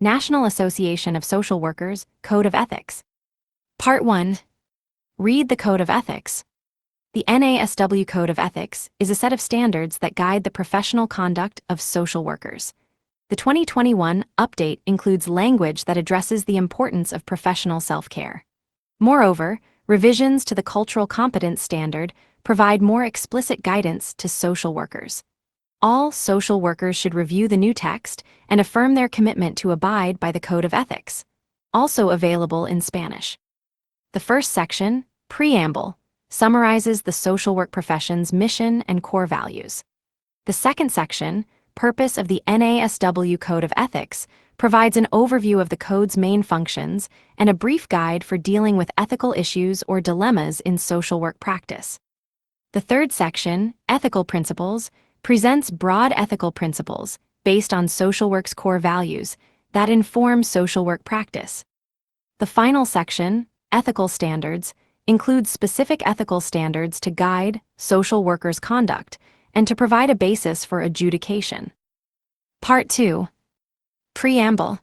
National Association of Social Workers Code of Ethics. Part 1. Read the Code of Ethics. The NASW Code of Ethics is a set of standards that guide the professional conduct of social workers. The 2021 update includes language that addresses the importance of professional self-care. Moreover, revisions to the Cultural Competence Standard provide more explicit guidance to social workers. All social workers should review the new text and affirm their commitment to abide by the Code of Ethics, also available in Spanish. The first section, Preamble, summarizes the social work profession's mission and core values. The second section, Purpose of the NASW Code of Ethics, provides an overview of the code's main functions and a brief guide for dealing with ethical issues or dilemmas in social work practice. The third section, Ethical Principles, presents broad ethical principles based on social work's core values that inform social work practice. The final section, Ethical Standards, includes specific ethical standards to guide social workers' conduct and to provide a basis for adjudication. Part 2. Preamble.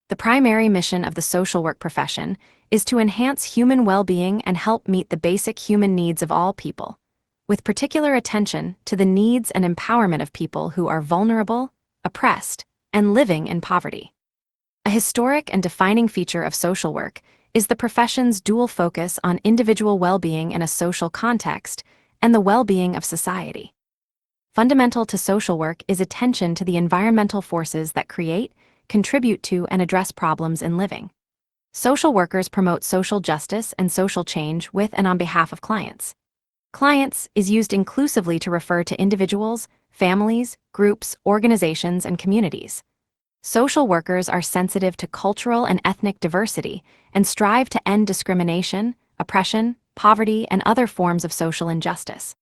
The primary mission of the social work profession is to enhance human well-being and help meet the basic human needs of all people, with particular attention to the needs and empowerment of people who are vulnerable, oppressed, and living in poverty. A historic and defining feature of social work is the profession's dual focus on individual well-being in a social context and the well-being of society. Fundamental to social work is attention to the environmental forces that create, contribute to, and address problems in living. Social workers promote social justice and social change with and on behalf of clients. Clients is used inclusively to refer to individuals, families, groups, organizations, and communities. Social workers are sensitive to cultural and ethnic diversity and strive to end discrimination, oppression, poverty, and other forms of social injustice.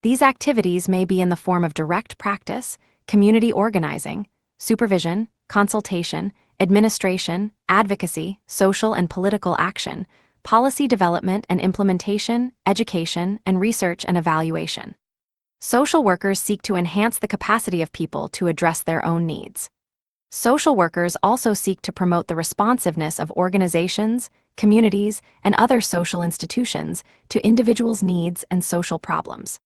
These activities may be in the form of direct practice, community organizing, supervision, consultation, administration, advocacy, social and political action, policy development and implementation, education, and research and evaluation. Social workers seek to enhance the capacity of people to address their own needs. Social workers also seek to promote the responsiveness of organizations, communities, and other social institutions to individuals' needs and social problems.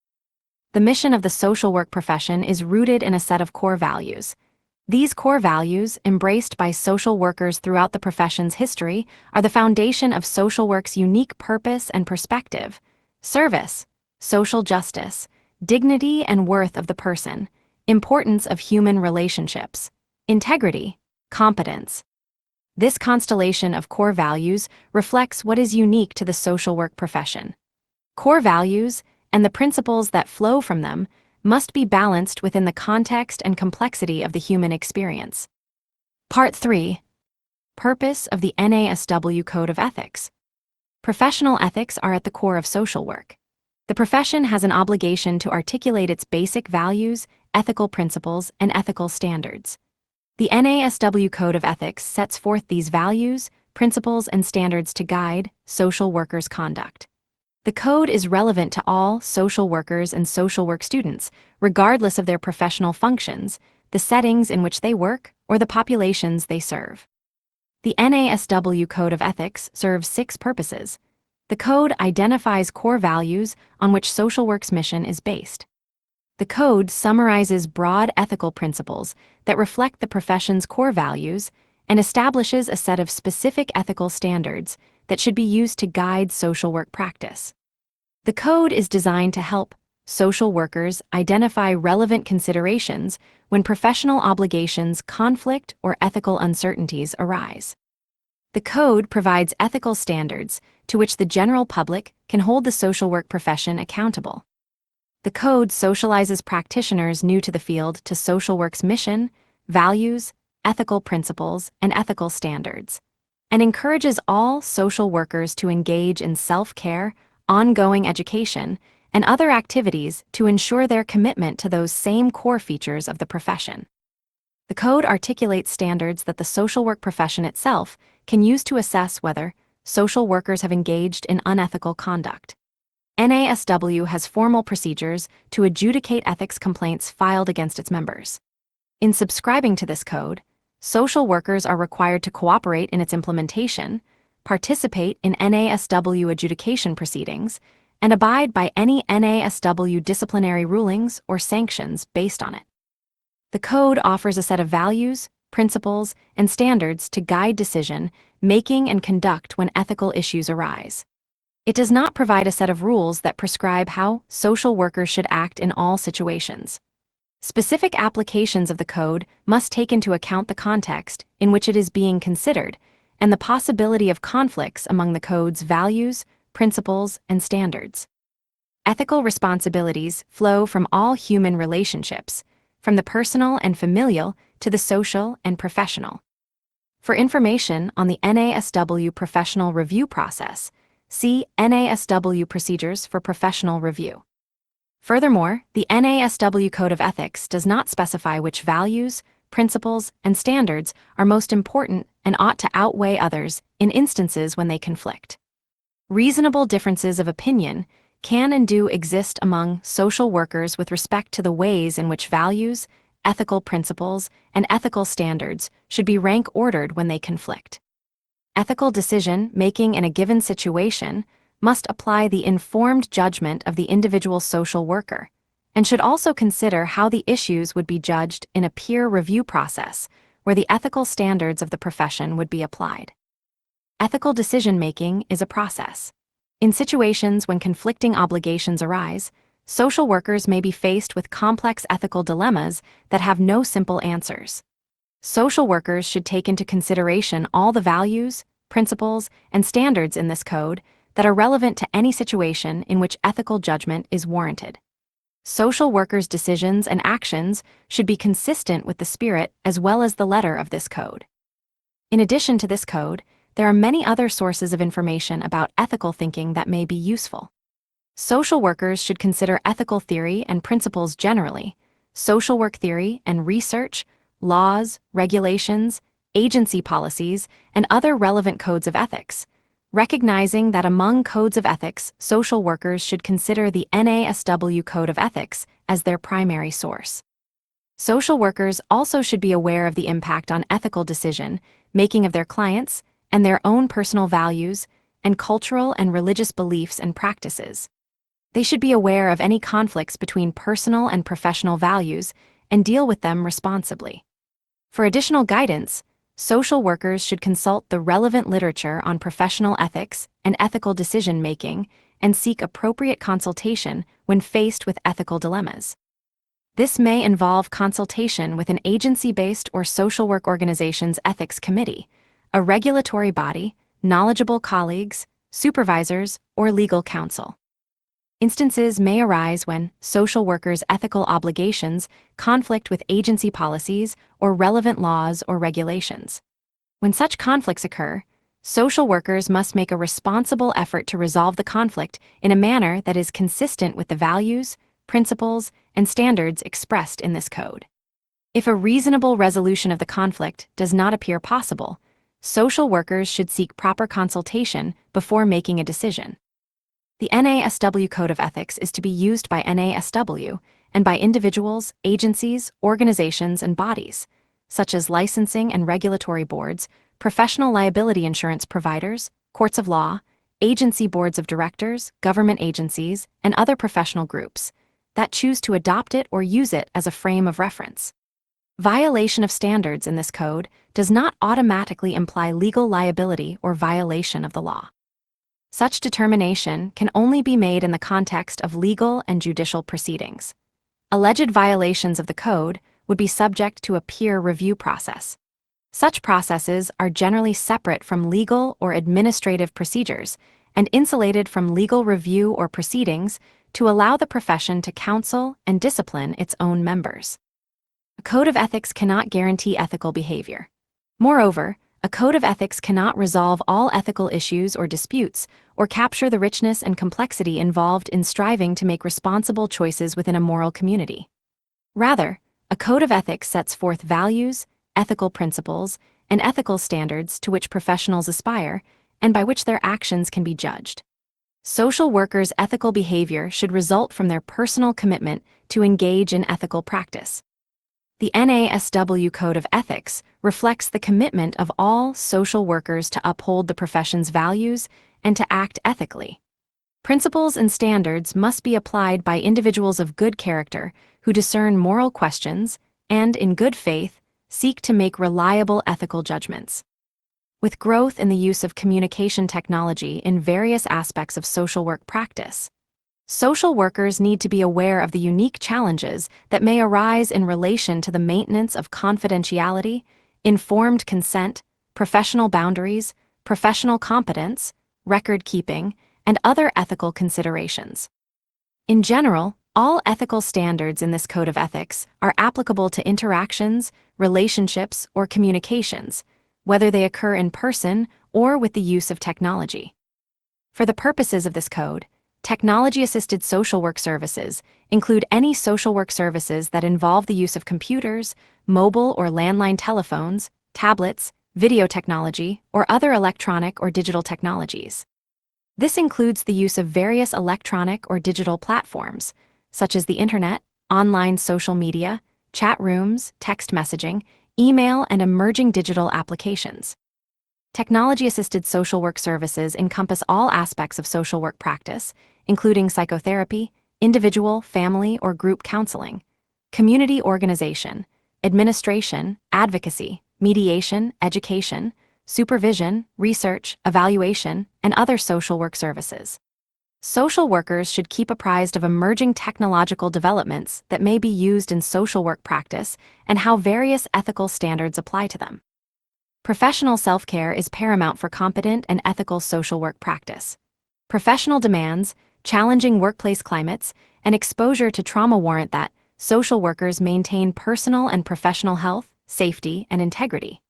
The mission of the social work profession is rooted in a set of core values. These core values, embraced by social workers throughout the profession's history, are the foundation of social work's unique purpose and perspective: service, social justice, dignity and worth of the person, importance of human relationships, integrity, competence. This constellation of core values reflects what is unique to the social work profession. Core values, and the principles that flow from them, must be balanced within the context and complexity of the human experience. Part 3. Purpose of the NASW Code of Ethics. Professional ethics are at the core of social work. The profession has an obligation to articulate its basic values, ethical principles, and ethical standards. The NASW Code of Ethics sets forth these values, principles, and standards to guide social workers' conduct. The code is relevant to all social workers and social work students, regardless of their professional functions, the settings in which they work, or the populations they serve. The NASW Code of Ethics serves 6 purposes. The code identifies core values on which social work's mission is based. The code summarizes broad ethical principles that reflect the profession's core values and establishes a set of specific ethical standards that should be used to guide social work practice. The code is designed to help social workers identify relevant considerations when professional obligations conflict or ethical uncertainties arise. The code provides ethical standards to which the general public can hold the social work profession accountable. The code socializes practitioners new to the field to social work's mission, values, ethical principles, and ethical standards, and encourages all social workers to engage in self-care, ongoing education, and other activities to ensure their commitment to those same core features of the profession. The code articulates standards that the social work profession itself can use to assess whether social workers have engaged in unethical conduct. NASW has formal procedures to adjudicate ethics complaints filed against its members. In subscribing to this code, social workers are required to cooperate in its implementation, participate in NASW adjudication proceedings, and abide by any NASW disciplinary rulings or sanctions based on it. The Code offers a set of values, principles, and standards to guide decision making and conduct when ethical issues arise. It does not provide a set of rules that prescribe how social workers should act in all situations. Specific applications of the Code must take into account the context in which it is being considered and the possibility of conflicts among the Code's values, principles, and standards. Ethical responsibilities flow from all human relationships, from the personal and familial to the social and professional. For information on the NASW professional review process, see NASW Procedures for Professional Review. Furthermore, the NASW Code of Ethics does not specify which values, principles, and standards are most important and ought to outweigh others in instances when they conflict. Reasonable differences of opinion can and do exist among social workers with respect to the ways in which values, ethical principles, and ethical standards should be rank-ordered when they conflict. Ethical decision-making in a given situation must apply the informed judgment of the individual social worker, and should also consider how the issues would be judged in a peer review process where the ethical standards of the profession would be applied. Ethical decision-making is a process. In situations when conflicting obligations arise, social workers may be faced with complex ethical dilemmas that have no simple answers. Social workers should take into consideration all the values, principles, and standards in this code that are relevant to any situation in which ethical judgment is warranted. Social workers' decisions and actions should be consistent with the spirit as well as the letter of this code. In addition to this code, there are many other sources of information about ethical thinking that may be useful. Social workers should consider ethical theory and principles generally, social work theory and research, laws, regulations, agency policies, and other relevant codes of ethics, recognizing that among codes of ethics, social workers should consider the NASW Code of Ethics as their primary source. Social workers also should be aware of the impact on ethical decision-making of their clients and their own personal values and cultural and religious beliefs and practices. They should be aware of any conflicts between personal and professional values and deal with them responsibly. For additional guidance, social workers should consult the relevant literature on professional ethics and ethical decision-making and seek appropriate consultation when faced with ethical dilemmas. This may involve consultation with an agency-based or social work organization's ethics committee, a regulatory body, knowledgeable colleagues, supervisors, or legal counsel. Instances may arise when social workers' ethical obligations conflict with agency policies or relevant laws or regulations. When such conflicts occur, social workers must make a responsible effort to resolve the conflict in a manner that is consistent with the values, principles, and standards expressed in this code. If a reasonable resolution of the conflict does not appear possible, social workers should seek proper consultation before making a decision. The NASW Code of Ethics is to be used by NASW and by individuals, agencies, organizations, and bodies, such as licensing and regulatory boards, professional liability insurance providers, courts of law, agency boards of directors, government agencies, and other professional groups that choose to adopt it or use it as a frame of reference. Violation of standards in this code does not automatically imply legal liability or violation of the law. Such determination can only be made in the context of legal and judicial proceedings. Alleged violations of the code would be subject to a peer review process. Such processes are generally separate from legal or administrative procedures and insulated from legal review or proceedings to allow the profession to counsel and discipline its own members. A code of ethics cannot guarantee ethical behavior. Moreover, a code of ethics cannot resolve all ethical issues or disputes, or capture the richness and complexity involved in striving to make responsible choices within a moral community. Rather, a code of ethics sets forth values, ethical principles, and ethical standards to which professionals aspire, and by which their actions can be judged. Social workers' ethical behavior should result from their personal commitment to engage in ethical practice. The NASW Code of Ethics reflects the commitment of all social workers to uphold the profession's values and to act ethically. Principles and standards must be applied by individuals of good character who discern moral questions and, in good faith, seek to make reliable ethical judgments. With growth in the use of communication technology in various aspects of social work practice, social workers need to be aware of the unique challenges that may arise in relation to the maintenance of confidentiality, informed consent, professional boundaries, professional competence, record keeping, and other ethical considerations. In general, all ethical standards in this code of ethics are applicable to interactions, relationships, or communications, whether they occur in person or with the use of technology. For the purposes of this code, technology-assisted social work services include any social work services that involve the use of computers, mobile or landline telephones, tablets, video technology, or other electronic or digital technologies. This includes the use of various electronic or digital platforms, such as the internet, online social media, chat rooms, text messaging, email, and emerging digital applications. Technology-assisted social work services encompass all aspects of social work practice, including psychotherapy, individual, family, or group counseling, community organization, administration, advocacy, mediation, education, supervision, research, evaluation, and other social work services. Social workers should keep apprised of emerging technological developments that may be used in social work practice and how various ethical standards apply to them. Professional self-care is paramount for competent and ethical social work practice. Professional demands, challenging workplace climates, and exposure to trauma warrant that social workers maintain personal and professional health, safety, and integrity.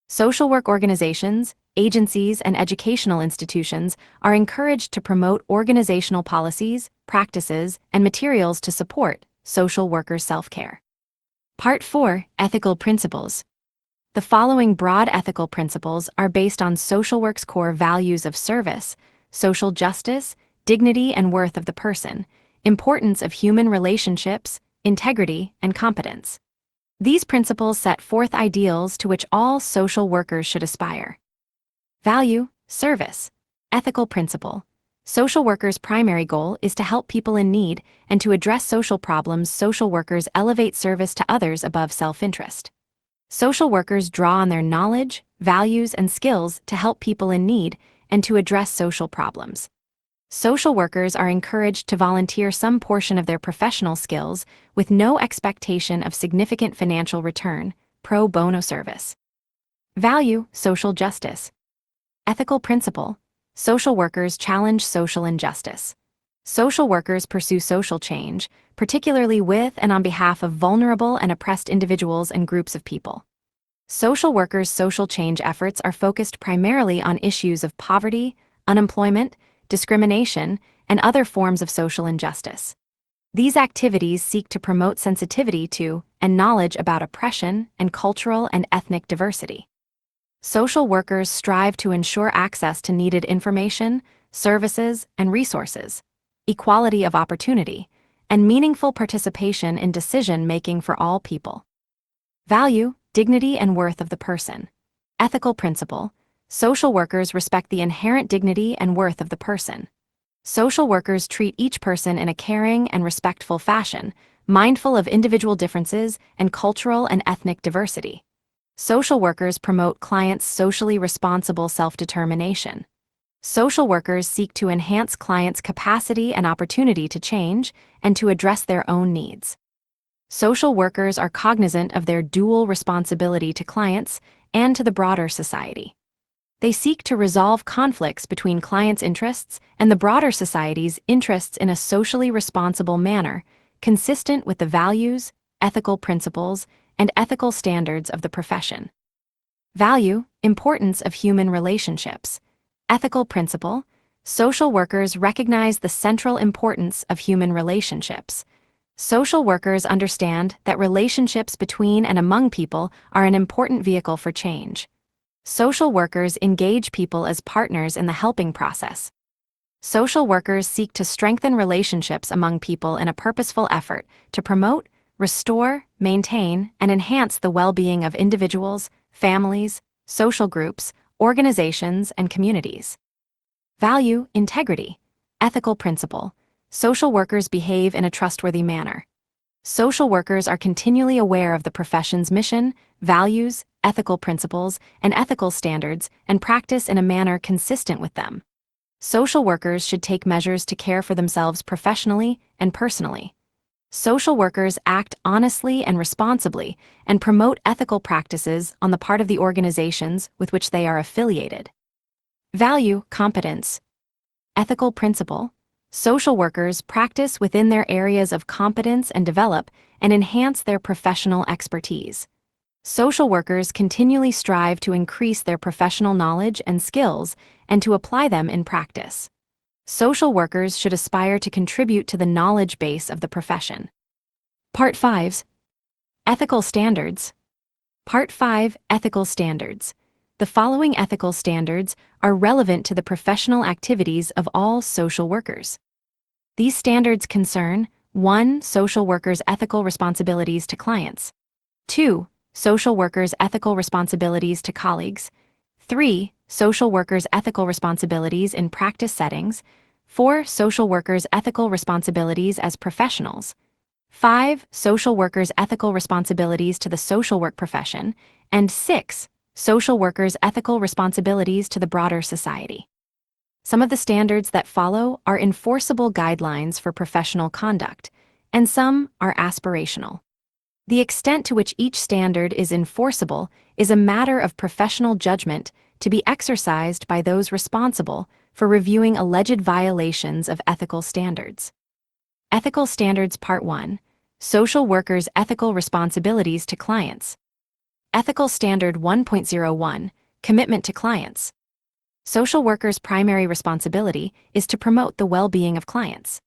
Social work organizations, agencies, and educational institutions are encouraged to promote organizational policies, practices, and materials to support social workers' self-care. Part 4. Ethical Principles. The following broad ethical principles are based on social work's core values of service, social justice, dignity and worth of the person, importance of human relationships, integrity, and competence. These principles set forth ideals to which all social workers should aspire. Value, service, ethical principle. Social workers' primary goal is to help people in need and to address social problems. Social workers elevate service to others above self-interest. Social workers draw on their knowledge, values, and skills to help people in need and to address social problems. Social workers are encouraged to volunteer some portion of their professional skills with no expectation of significant financial return, pro bono service. Value, social justice. Ethical principle. Social workers challenge social injustice. Social workers pursue social change, particularly with and on behalf of vulnerable and oppressed individuals and groups of people. Social workers' social change efforts are focused primarily on issues of poverty, unemployment, discrimination, and other forms of social injustice. These activities seek to promote sensitivity to and knowledge about oppression and cultural and ethnic diversity. Social workers strive to ensure access to needed information, services, and resources, equality of opportunity, and meaningful participation in decision-making for all people. Value, dignity, and worth of the person. Ethical principle. Social workers respect the inherent dignity and worth of the person. Social workers treat each person in a caring and respectful fashion, mindful of individual differences and cultural and ethnic diversity. Social workers promote clients' socially responsible self-determination. Social workers seek to enhance clients' capacity and opportunity to change and to address their own needs. Social workers are cognizant of their dual responsibility to clients and to the broader society. They seek to resolve conflicts between clients' interests and the broader society's interests in a socially responsible manner, consistent with the values, ethical principles, and ethical standards of the profession. Value, importance of human relationships. Ethical principle. Social workers recognize the central importance of human relationships. Social workers understand that relationships between and among people are an important vehicle for change. Social workers engage people as partners in the helping process. Social workers seek to strengthen relationships among people in a purposeful effort to promote, restore, maintain, and enhance the well-being of individuals, families, social groups, organizations, and communities. Value, integrity, ethical principle. Social workers behave in a trustworthy manner. Social workers are continually aware of the profession's mission, values, ethical principles, and ethical standards, and practice in a manner consistent with them. Social workers should take measures to care for themselves professionally and personally. Social workers act honestly and responsibly and promote ethical practices on the part of the organizations with which they are affiliated. Value, competence, ethical principle. Social workers practice within their areas of competence and develop and enhance their professional expertise. Social workers continually strive to increase their professional knowledge and skills and to apply them in practice. Social workers should aspire to contribute to the knowledge base of the profession. Part 5. Ethical standards. Part 5. Ethical standards. The following ethical standards are relevant to the professional activities of all social workers. These standards concern 1. Social workers' ethical responsibilities to clients. 2. Social workers' ethical responsibilities to colleagues. 3. Social workers' ethical responsibilities in practice settings. 4. Social workers' ethical responsibilities as professionals. 5. Social workers' ethical responsibilities to the social work profession. And 6. Social workers' ethical responsibilities to the broader society. Some of the standards that follow are enforceable guidelines for professional conduct, and some are aspirational. The extent to which each standard is enforceable is a matter of professional judgment to be exercised by those responsible for reviewing alleged violations of ethical standards. Ethical Standards Part 1. Social workers' ethical responsibilities to clients. Ethical Standard 1.01. Commitment to clients. Social workers' primary responsibility is to promote the well-being of clients.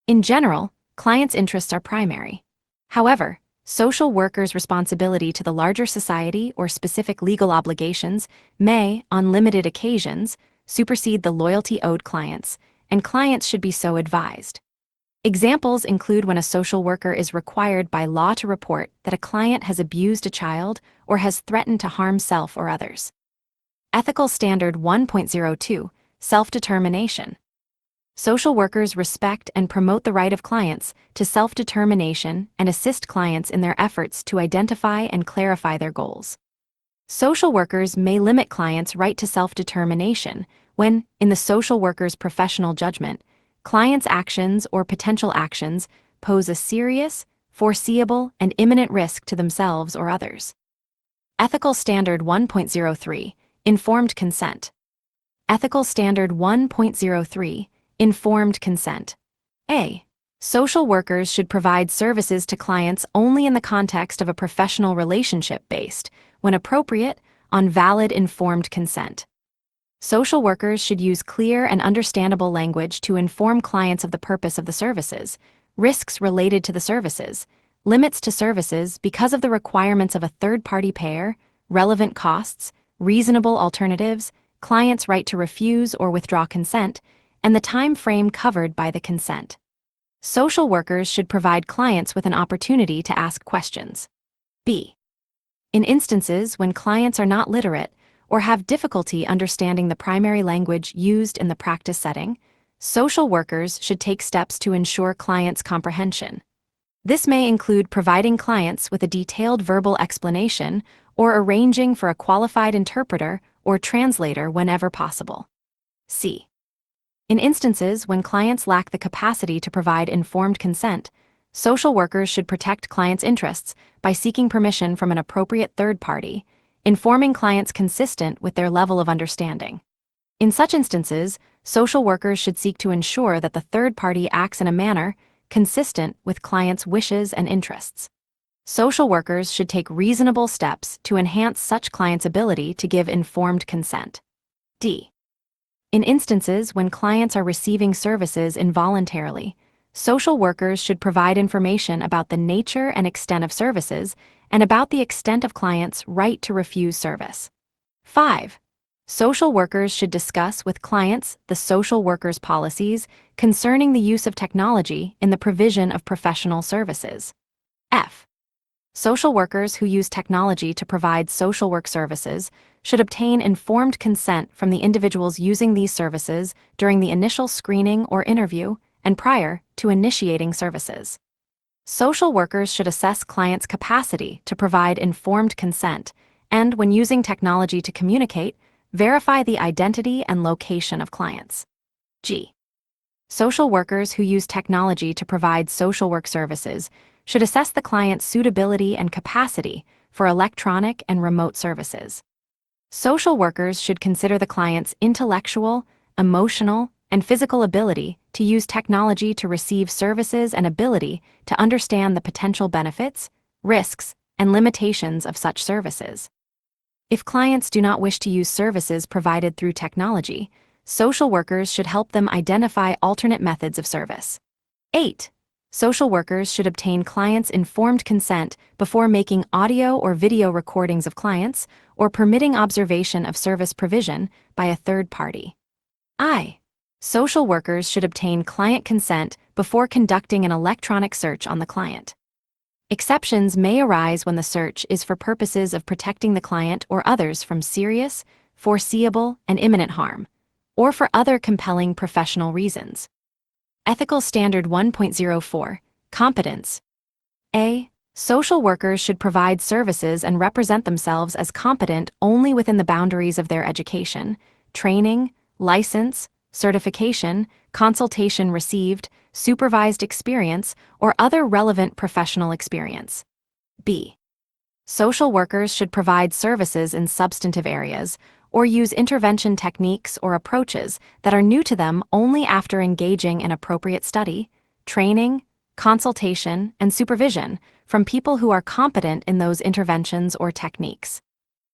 In general, clients' interests are primary. However, social workers' responsibility to the larger society or specific legal obligations may, on limited occasions, supersede the loyalty owed clients, and clients should be so advised. Examples include when a social worker is required by law to report that a client has abused a child or has threatened to harm self or others. Ethical Standard 1.02. Self-determination. Social workers respect and promote the right of clients to self-determination and assist clients in their efforts to identify and clarify their goals. Social workers may limit clients' right to self-determination when, in the social worker's professional judgment, clients' actions or potential actions pose a serious, foreseeable, and imminent risk to themselves or others. Ethical Standard 1.03. Informed consent. Ethical Standard 1.03. Informed consent. A. Social workers should provide services to clients only in the context of a professional relationship based, when appropriate, on valid informed consent. Social workers should use clear and understandable language to inform clients of the purpose of the services, risks related to the services, limits to services because of the requirements of a third-party payer, relevant costs, reasonable alternatives, client's right to refuse or withdraw consent, and the time frame covered by the consent. Social workers should provide clients with an opportunity to ask questions. B. In instances when clients are not literate or have difficulty understanding the primary language used in the practice setting, social workers should take steps to ensure clients' comprehension. This may include providing clients with a detailed verbal explanation or arranging for a qualified interpreter or translator whenever possible. C. In instances when clients lack the capacity to provide informed consent, social workers should protect clients' interests by seeking permission from an appropriate third party, informing clients consistent with their level of understanding. In such instances, social workers should seek to ensure that the third party acts in a manner consistent with clients' wishes and interests. Social workers should take reasonable steps to enhance such clients' ability to give informed consent. D. In instances when clients are receiving services involuntarily, social workers should provide information about the nature and extent of services and about the extent of clients' right to refuse service. 5. Social workers should discuss with clients the social workers' policies concerning the use of technology in the provision of professional services. F. Social workers who use technology to provide social work services should obtain informed consent from the individuals using these services during the initial screening or interview and prior to initiating services. Social workers should assess clients' capacity to provide informed consent and, when using technology to communicate, verify the identity and location of clients. G. Social workers who use technology to provide social work services should assess the client's suitability and capacity for electronic and remote services. Social workers should consider the client's intellectual, emotional, and physical ability to use technology to receive services and ability to understand the potential benefits, risks, and limitations of such services. If clients do not wish to use services provided through technology, social workers should help them identify alternate methods of service. 8. Social workers should obtain clients' informed consent before making audio or video recordings of clients or permitting observation of service provision by a third party. I. Social workers should obtain client consent before conducting an electronic search on the client. Exceptions may arise when the search is for purposes of protecting the client or others from serious, foreseeable, and imminent harm, or for other compelling professional reasons. Ethical Standard 1.04, Competence. A. Social workers should provide services and represent themselves as competent only within the boundaries of their education, training, license, certification, consultation received, supervised experience, or other relevant professional experience. B. Social workers should provide services in substantive areas or use intervention techniques or approaches that are new to them only after engaging in appropriate study, training, consultation, and supervision from people who are competent in those interventions or techniques.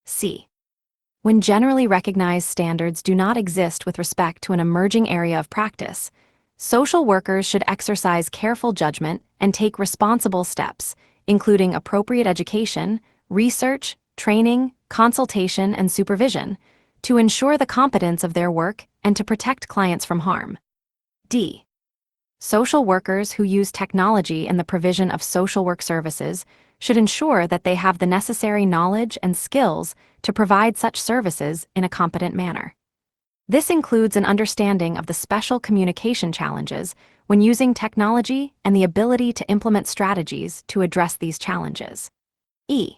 C. When generally recognized standards do not exist with respect to an emerging area of practice, social workers should exercise careful judgment and take responsible steps, including appropriate education, research, training, consultation, and supervision, to ensure the competence of their work and to protect clients from harm. D. Social workers who use technology in the provision of social work services should ensure that they have the necessary knowledge and skills to provide such services in a competent manner. This includes an understanding of the special communication challenges when using technology and the ability to implement strategies to address these challenges. E.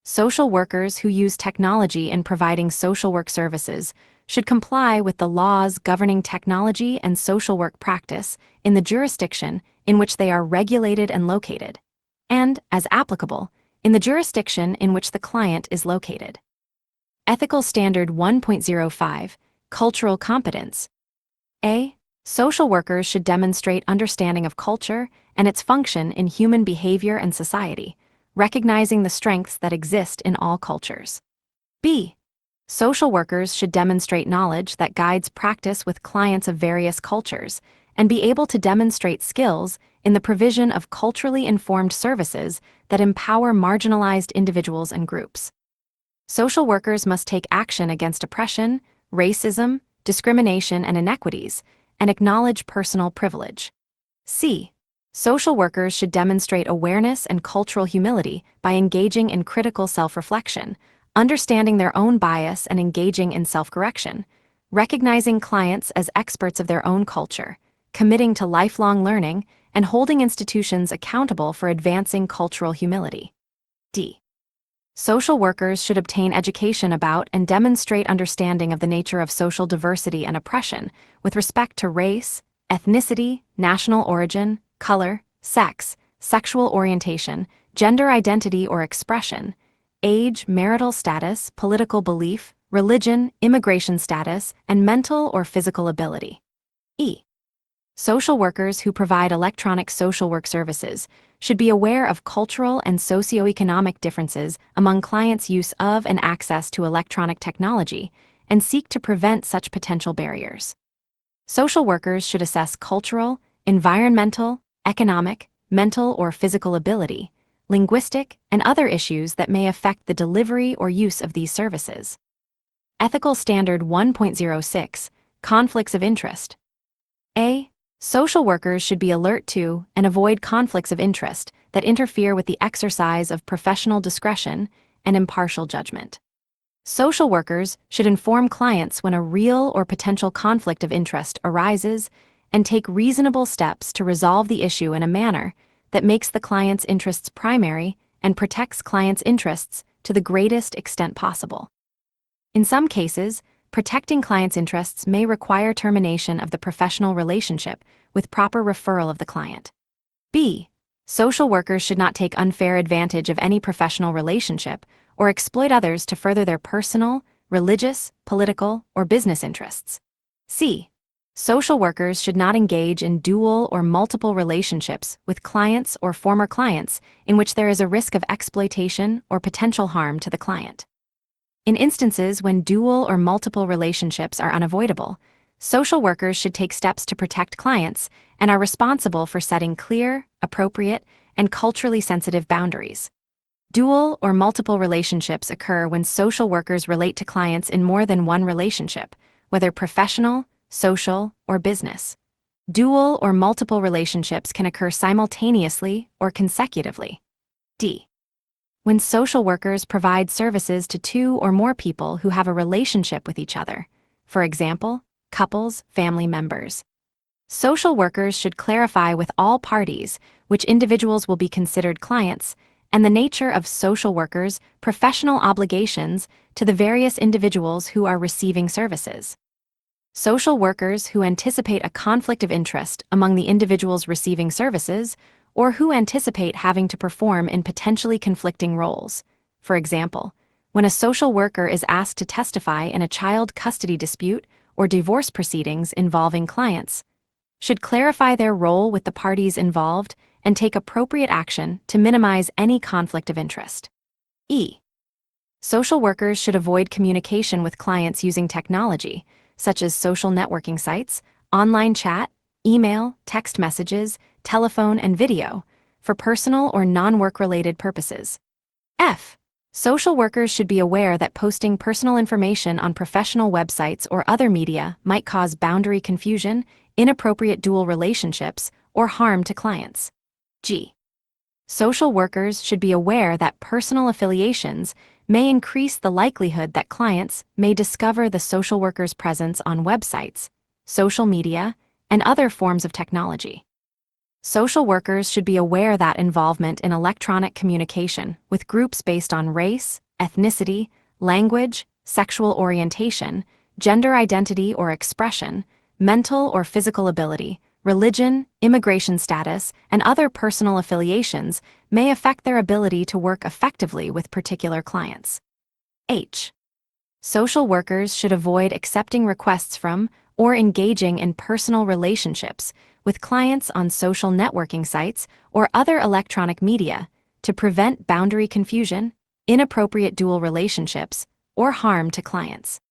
Social workers who use technology in providing social work services should comply with the laws governing technology and social work practice in the jurisdiction in which they are regulated and located, and, as applicable, in the jurisdiction in which the client is located. Ethical Standard 1.05, Cultural Competence. A. Social workers should demonstrate understanding of culture and its function in human behavior and society, recognizing the strengths that exist in all cultures. B. Social workers should demonstrate knowledge that guides practice with clients of various cultures and be able to demonstrate skills in the provision of culturally informed services that empower marginalized individuals and groups. Social workers must take action against oppression, racism, discrimination, and inequities, and acknowledge personal privilege. C. Social workers should demonstrate awareness and cultural humility by engaging in critical self-reflection, understanding their own bias and engaging in self-correction, recognizing clients as experts of their own culture, committing to lifelong learning, and holding institutions accountable for advancing cultural humility. D. Social workers should obtain education about and demonstrate understanding of the nature of social diversity and oppression with respect to race, ethnicity, national origin, color, sex, sexual orientation, gender identity or expression, age, marital status, political belief, religion, immigration status, and mental or physical ability. E. Social workers who provide electronic social work services should be aware of cultural and socioeconomic differences among clients' use of and access to electronic technology and seek to prevent such potential barriers. Social workers should assess cultural, environmental, economic, mental or physical ability, linguistic, and other issues that may affect the delivery or use of these services. Ethical Standard 1.06, Conflicts of Interest. A. Social workers should be alert to and avoid conflicts of interest that interfere with the exercise of professional discretion and impartial judgment. Social workers should inform clients when a real or potential conflict of interest arises and take reasonable steps to resolve the issue in a manner that makes the client's interests primary and protects clients' interests to the greatest extent possible. In some cases, protecting clients' interests may require termination of the professional relationship with proper referral of the client. B. Social workers should not take unfair advantage of any professional relationship or exploit others to further their personal, religious, political, or business interests. C. Social workers should not engage in dual or multiple relationships with clients or former clients in which there is a risk of exploitation or potential harm to the client. In instances when dual or multiple relationships are unavoidable, social workers should take steps to protect clients and are responsible for setting clear, appropriate, and culturally sensitive boundaries. Dual or multiple relationships occur when social workers relate to clients in more than one relationship, whether professional, social, or business. Dual or multiple relationships can occur simultaneously or consecutively. D. When social workers provide services to two or more people who have a relationship with each other, for example, couples, family members. Social workers should clarify with all parties which individuals will be considered clients and the nature of social workers' professional obligations to the various individuals who are receiving services. Social workers who anticipate a conflict of interest among the individuals receiving services or who anticipate having to perform in potentially conflicting roles. For example, when a social worker is asked to testify in a child custody dispute or divorce proceedings involving clients, should clarify their role with the parties involved and take appropriate action to minimize any conflict of interest. E. Social workers should avoid communication with clients using technology, such as social networking sites, online chat, email, text messages, telephone, and video, for personal or non-work-related purposes. F. Social workers should be aware that posting personal information on professional websites or other media might cause boundary confusion, inappropriate dual relationships, or harm to clients. G. Social workers should be aware that personal affiliations may increase the likelihood that clients may discover the social worker's presence on websites, social media, and other forms of technology. Social workers should be aware that involvement in electronic communication with groups based on race, ethnicity, language, sexual orientation, gender identity or expression, mental or physical ability, religion, immigration status, and other personal affiliations may affect their ability to work effectively with particular clients. H. Social workers should avoid accepting requests from or engaging in personal relationships with clients on social networking sites or other electronic media to prevent boundary confusion, inappropriate dual relationships, or harm to clients.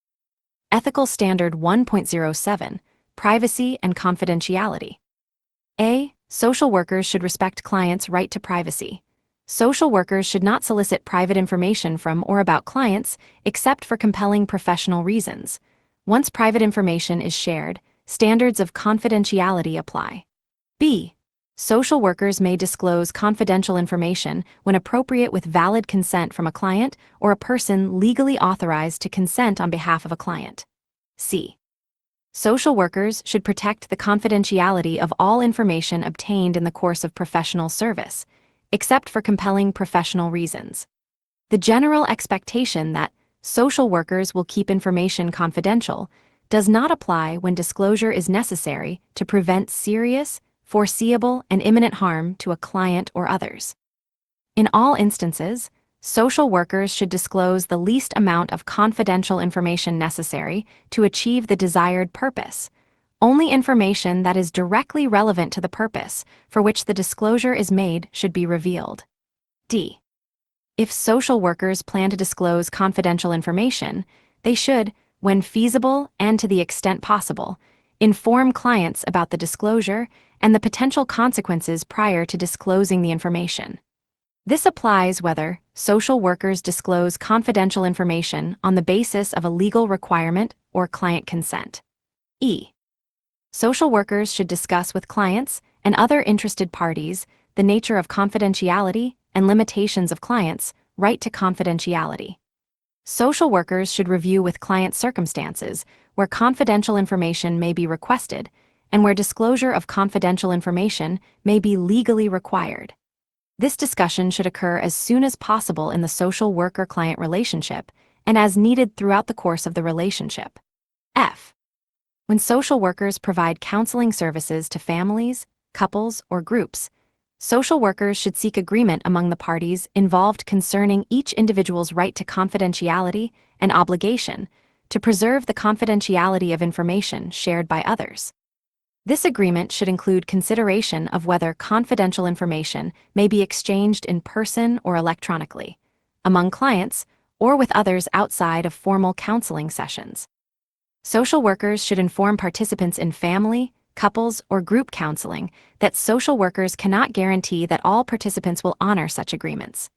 Ethical Standard 1.07, Privacy and Confidentiality. A. Social workers should respect clients' right to privacy. Social workers should not solicit private information from or about clients except for compelling professional reasons. Once private information is shared, standards of confidentiality apply. B. Social workers may disclose confidential information when appropriate with valid consent from a client or a person legally authorized to consent on behalf of a client. C. Social workers should protect the confidentiality of all information obtained in the course of professional service, except for compelling professional reasons. The general expectation that social workers will keep information confidential does not apply when disclosure is necessary to prevent serious, foreseeable, and imminent harm to a client or others. In all instances, social workers should disclose the least amount of confidential information necessary to achieve the desired purpose. Only information that is directly relevant to the purpose for which the disclosure is made should be revealed. D. If social workers plan to disclose confidential information, they should, when feasible and to the extent possible, inform clients about the disclosure and the potential consequences prior to disclosing the information. This applies whether social workers disclose confidential information on the basis of a legal requirement or client consent. E. Social workers should discuss with clients and other interested parties the nature of confidentiality and limitations of clients' right to confidentiality. Social workers should review with client circumstances where confidential information may be requested and where disclosure of confidential information may be legally required. This discussion should occur as soon as possible in the social worker-client relationship and as needed throughout the course of the relationship. F. When social workers provide counseling services to families, couples, or groups, social workers should seek agreement among the parties involved concerning each individual's right to confidentiality and obligation to preserve the confidentiality of information shared by others. This agreement should include consideration of whether confidential information may be exchanged in person or electronically, among clients, or with others outside of formal counseling sessions. Social workers should inform participants in family, couples, or group counseling that social workers cannot guarantee that all participants will honor such agreements.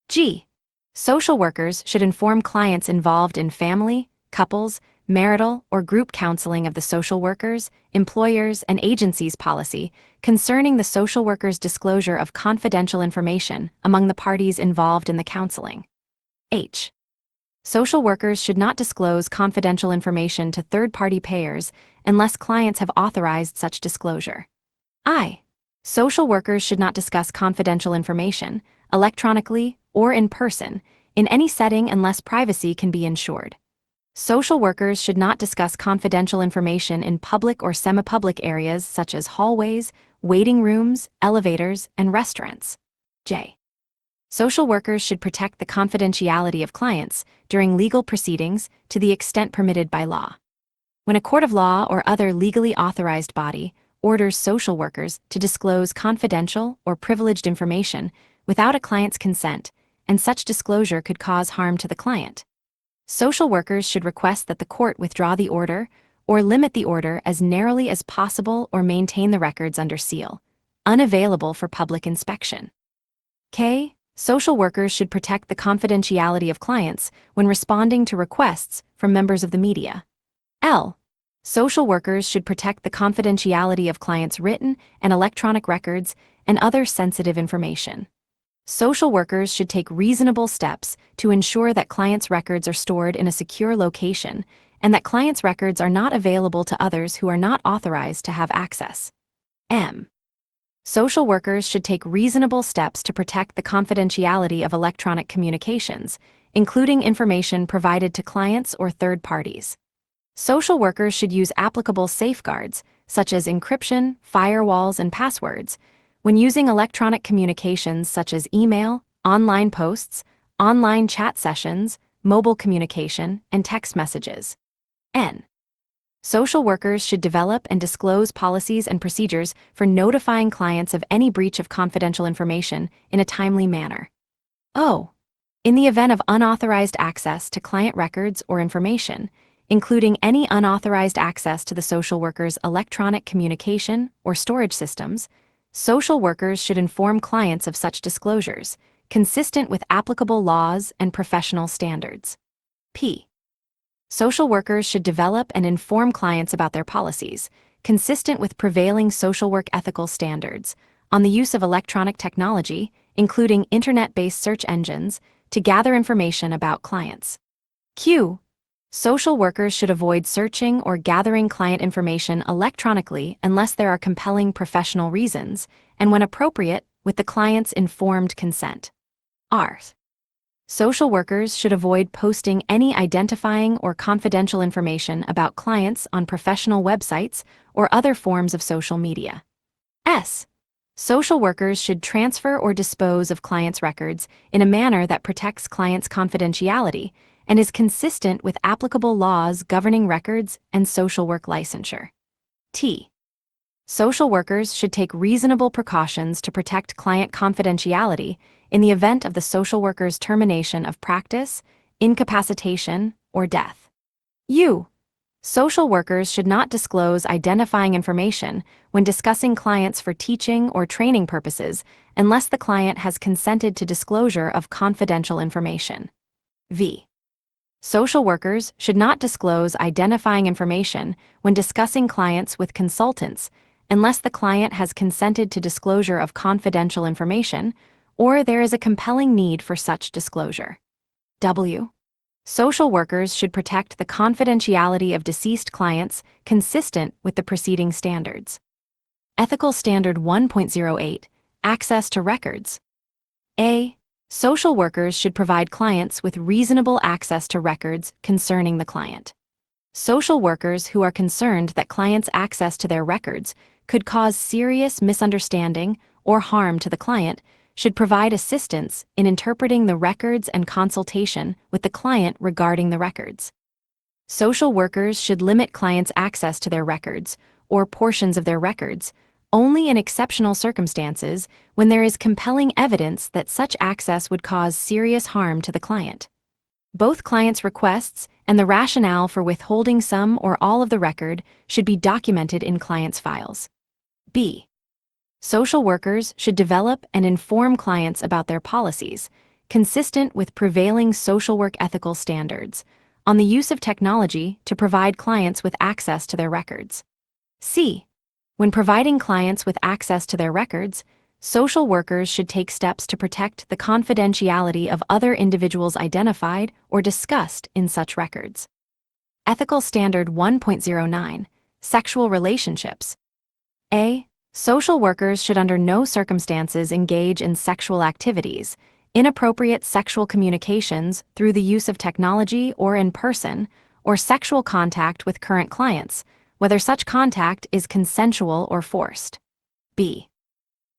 G. Social workers should inform clients involved in family, couples, marital, or group counseling of the social workers, employers, and agencies' policy concerning the social worker's disclosure of confidential information among the parties involved in the counseling. H. Social workers should not disclose confidential information to third-party payers unless clients have authorized such disclosure. I. Social workers should not discuss confidential information, electronically or in person, in any setting unless privacy can be ensured. Social workers should not discuss confidential information in public or semi-public areas such as hallways, waiting rooms, elevators, and restaurants. J. Social workers should protect the confidentiality of clients during legal proceedings to the extent permitted by law. When a court of law or other legally authorized body orders social workers to disclose confidential or privileged information without a client's consent, and such disclosure could cause harm to the client, social workers should request that the court withdraw the order or limit the order as narrowly as possible or maintain the records under seal, unavailable for public inspection. K. Social workers should protect the confidentiality of clients when responding to requests from members of the media. L. Social workers should protect the confidentiality of clients' written and electronic records and other sensitive information. Social workers should take reasonable steps to ensure that clients' records are stored in a secure location and that clients' records are not available to others who are not authorized to have access. M. Social workers should take reasonable steps to protect the confidentiality of electronic communications, including information provided to clients or third parties. Social workers should use applicable safeguards, such as encryption, firewalls, and passwords, when using electronic communications such as email, online posts, online chat sessions, mobile communication, and text messages. N. Social workers should develop and disclose policies and procedures for notifying clients of any breach of confidential information in a timely manner. O. In the event of unauthorized access to client records or information, including any unauthorized access to the social worker's electronic communication or storage systems, social workers should inform clients of such disclosures, consistent with applicable laws and professional standards. P. Social workers should develop and inform clients about their policies, consistent with prevailing social work ethical standards, on the use of electronic technology, including internet-based search engines, to gather information about clients. Q. Social workers should avoid searching or gathering client information electronically unless there are compelling professional reasons, and when appropriate, with the client's informed consent. R. Social workers should avoid posting any identifying or confidential information about clients on professional websites or other forms of social media. S. Social workers should transfer or dispose of clients' records in a manner that protects clients' confidentiality and is consistent with applicable laws governing records and social work licensure. T. Social workers should take reasonable precautions to protect client confidentiality in the event of the social worker's termination of practice, incapacitation, or death. U. Social workers should not disclose identifying information when discussing clients for teaching or training purposes unless the client has consented to disclosure of confidential information. V. Social workers should not disclose identifying information when discussing clients with consultants unless the client has consented to disclosure of confidential information or there is a compelling need for such disclosure. W. Social workers should protect the confidentiality of deceased clients consistent with the preceding standards. Ethical Standard 1.08 Access to Records. A. Social workers should provide clients with reasonable access to records concerning the client. Social workers who are concerned that clients' access to their records could cause serious misunderstanding or harm to the client should provide assistance in interpreting the records and consultation with the client regarding the records. Social workers should limit clients' access to their records or portions of their records only in exceptional circumstances when there is compelling evidence that such access would cause serious harm to the client. Both clients' requests and the rationale for withholding some or all of the record should be documented in clients' files. B. Social workers should develop and inform clients about their policies, consistent with prevailing social work ethical standards, on the use of technology to provide clients with access to their records. C. When providing clients with access to their records, social workers should take steps to protect the confidentiality of other individuals identified or discussed in such records. Ethical Standard 1.09 Sexual Relationships. A. Social workers should under no circumstances engage in sexual activities, inappropriate sexual communications through the use of technology or in person, or sexual contact with current clients, whether such contact is consensual or forced. B.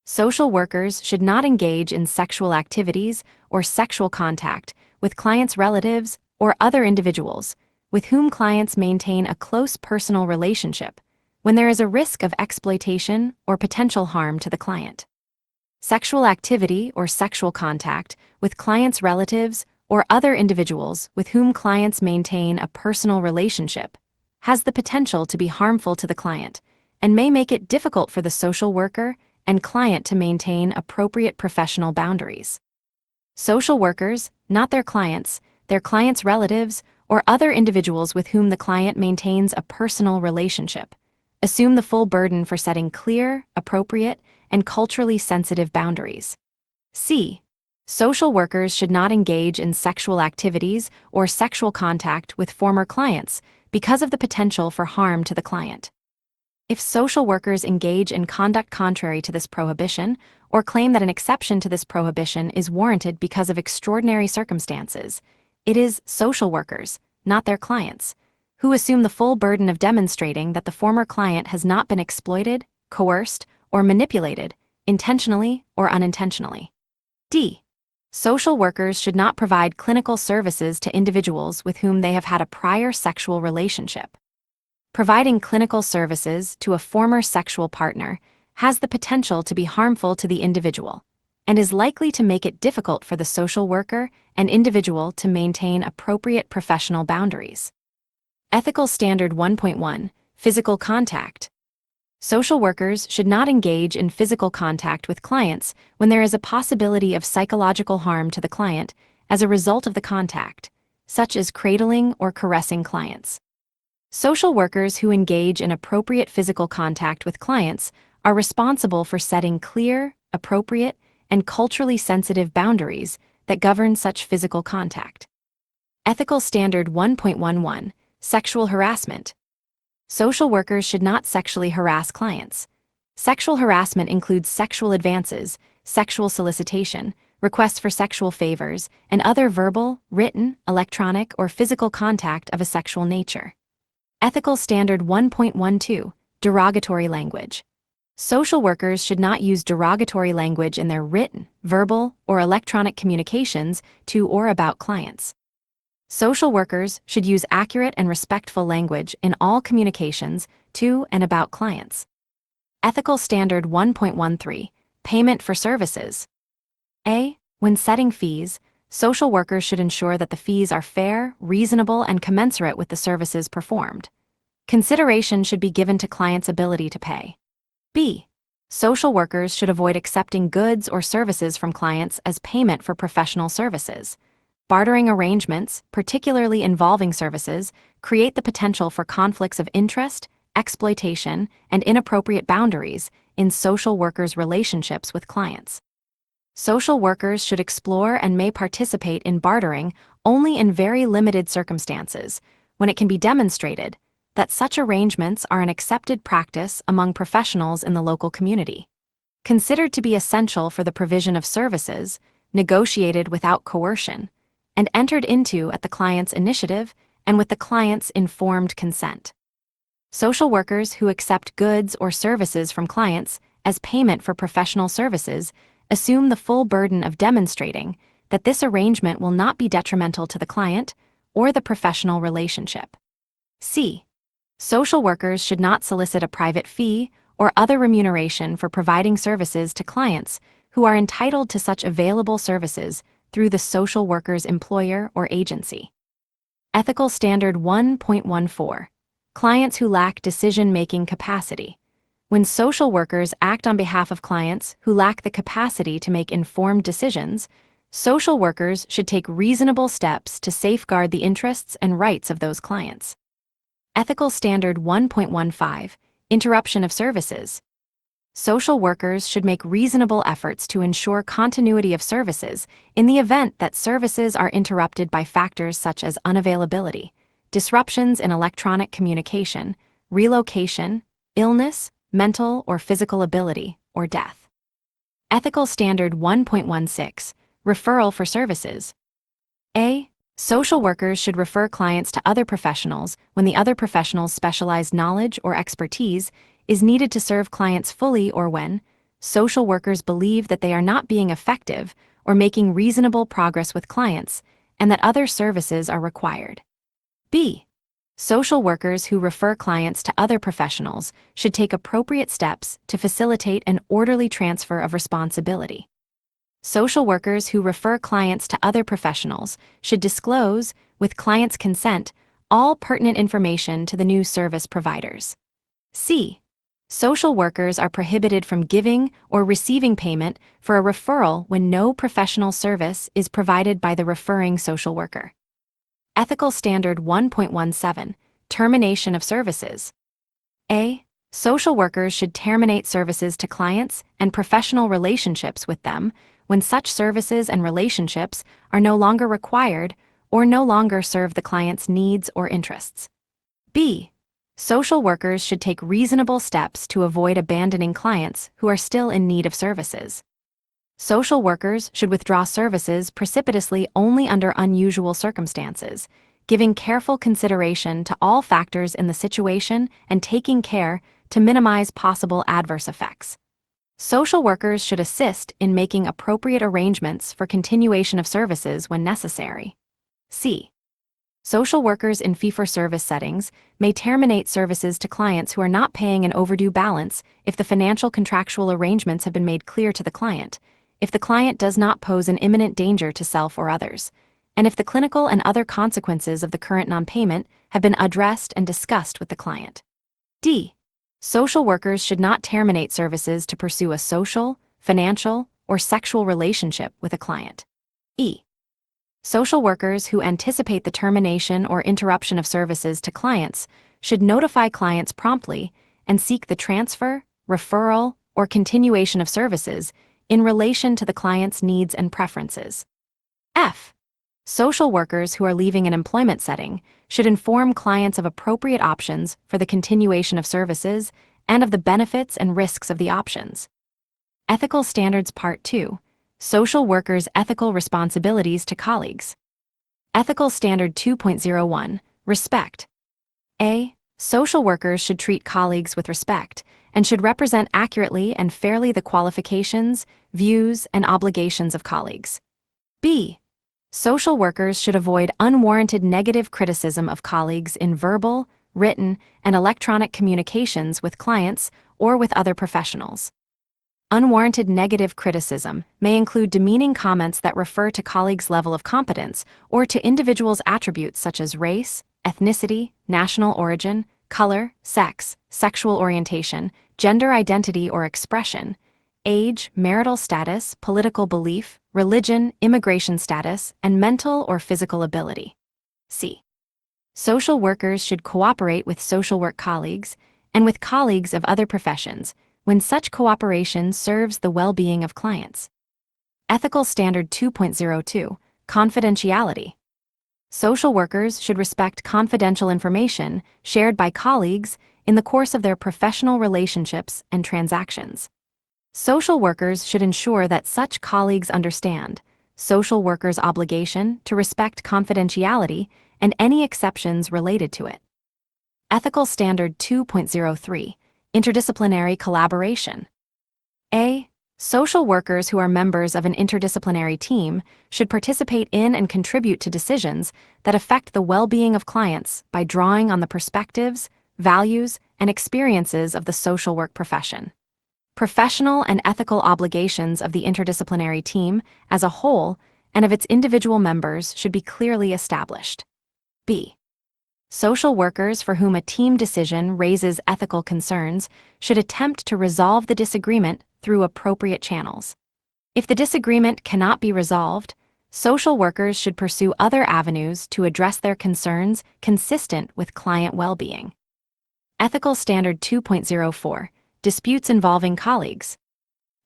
Social workers should not engage in sexual activities or sexual contact with clients' relatives or other individuals with whom clients maintain a close personal relationship when there is a risk of exploitation or potential harm to the client. Sexual activity or sexual contact with clients' relatives or other individuals with whom clients maintain a personal relationship has the potential to be harmful to the client and may make it difficult for the social worker and client to maintain appropriate professional boundaries. Social workers, not their clients' relatives, or other individuals with whom the client maintains a personal relationship, assume the full burden for setting clear, appropriate, and culturally sensitive boundaries. C. Social workers should not engage in sexual activities or sexual contact with former clients because of the potential for harm to the client. If social workers engage in conduct contrary to this prohibition or claim that an exception to this prohibition is warranted because of extraordinary circumstances, it is social workers, not their clients, who assume the full burden of demonstrating that the former client has not been exploited, coerced, or manipulated, intentionally or unintentionally. D. Social workers should not provide clinical services to individuals with whom they have had a prior sexual relationship. Providing clinical services to a former sexual partner has the potential to be harmful to the individual and is likely to make it difficult for the social worker and individual to maintain appropriate professional boundaries. Ethical Standard 1.1 Physical Contact. Social workers should not engage in physical contact with clients when there is a possibility of psychological harm to the client as a result of the contact, such as cradling or caressing clients. Social workers who engage in appropriate physical contact with clients are responsible for setting clear, appropriate, and culturally sensitive boundaries that govern such physical contact. Ethical Standard 1.11 Sexual Harassment. Social workers should not sexually harass clients. Sexual harassment includes sexual advances, sexual solicitation, requests for sexual favors, and other verbal, written, electronic, or physical contact of a sexual nature. Ethical Standard 1.12 Derogatory Language. Social workers should not use derogatory language in their written, verbal, or electronic communications to or about clients. Social workers should use accurate and respectful language in all communications to and about clients. Ethical Standard 1.13 Payment for Services. A. When setting fees, social workers should ensure that the fees are fair, reasonable, and commensurate with the services performed. Consideration should be given to clients' ability to pay. B. Social workers should avoid accepting goods or services from clients as payment for professional services. Bartering arrangements, particularly involving services, create the potential for conflicts of interest, exploitation, and inappropriate boundaries in social workers' relationships with clients. Social workers should explore and may participate in bartering only in very limited circumstances, when it can be demonstrated that such arrangements are an accepted practice among professionals in the local community. Considered to be essential for the provision of services, negotiated without coercion, and entered into at the client's initiative and with the client's informed consent. Social workers who accept goods or services from clients as payment for professional services assume the full burden of demonstrating that this arrangement will not be detrimental to the client or the professional relationship. C. Social workers should not solicit a private fee or other remuneration for providing services to clients who are entitled to such available services through the social worker's employer or agency. Ethical Standard 1.14. Clients who lack decision-making capacity. When social workers act on behalf of clients who lack the capacity to make informed decisions, social workers should take reasonable steps to safeguard the interests and rights of those clients. Ethical Standard 1.15. Interruption of services. Social workers should make reasonable efforts to ensure continuity of services in the event that services are interrupted by factors such as unavailability, disruptions in electronic communication, relocation, illness, mental or physical ability, or death. Ethical Standard 1.16. Referral for services. A. Social workers should refer clients to other professionals when the other professional's specialized knowledge or expertise is needed to serve clients fully, or when social workers believe that they are not being effective or making reasonable progress with clients and that other services are required. B. Social workers who refer clients to other professionals should take appropriate steps to facilitate an orderly transfer of responsibility. Social workers who refer clients to other professionals should disclose, with clients' consent, all pertinent information to the new service providers. C. Social workers are prohibited from giving or receiving payment for a referral when no professional service is provided by the referring social worker. Ethical Standard 1.17. Termination of services. A. Social workers should terminate services to clients and professional relationships with them when such services and relationships are no longer required or no longer serve the client's needs or interests. B. Social workers should take reasonable steps to avoid abandoning clients who are still in need of services. Social workers should withdraw services precipitously only under unusual circumstances, giving careful consideration to all factors in the situation and taking care to minimize possible adverse effects. Social workers should assist in making appropriate arrangements for continuation of services when necessary. C. Social workers in fee-for-service settings may terminate services to clients who are not paying an overdue balance if the financial contractual arrangements have been made clear to the client, if the client does not pose an imminent danger to self or others, and if the clinical and other consequences of the current non-payment have been addressed and discussed with the client. D. Social workers should not terminate services to pursue a social, financial, or sexual relationship with a client. E. Social workers who anticipate the termination or interruption of services to clients should notify clients promptly and seek the transfer, referral, or continuation of services in relation to the client's needs and preferences. F. Social workers who are leaving an employment setting should inform clients of appropriate options for the continuation of services and of the benefits and risks of the options. Ethical Standards Part 2. Social workers' ethical responsibilities to colleagues. Ethical Standard 2.01. Respect. A. Social workers should treat colleagues with respect and should represent accurately and fairly the qualifications, views, and obligations of colleagues. B. Social workers should avoid unwarranted negative criticism of colleagues in verbal, written, and electronic communications with clients or with other professionals. Unwarranted negative criticism may include demeaning comments that refer to colleagues' level of competence or to individuals' attributes such as race, ethnicity, national origin, color, sex, sexual orientation, gender identity or expression, age, marital status, political belief, religion, immigration status, and mental or physical ability. C. Social workers should cooperate with social work colleagues and with colleagues of other professions, when such cooperation serves the well-being of clients. Ethical Standard 2.02, Confidentiality. Social workers should respect confidential information shared by colleagues in the course of their professional relationships and transactions. Social workers should ensure that such colleagues understand social workers' obligation to respect confidentiality and any exceptions related to it. Ethical Standard 2.03, Interdisciplinary Collaboration. A. Social workers who are members of an interdisciplinary team should participate in and contribute to decisions that affect the well-being of clients by drawing on the perspectives, values, and experiences of the social work profession. Professional and ethical obligations of the interdisciplinary team as a whole and of its individual members should be clearly established. B. Social workers for whom a team decision raises ethical concerns should attempt to resolve the disagreement through appropriate channels. If the disagreement cannot be resolved, social workers should pursue other avenues to address their concerns consistent with client well-being. Ethical Standard 2.04, Disputes involving colleagues.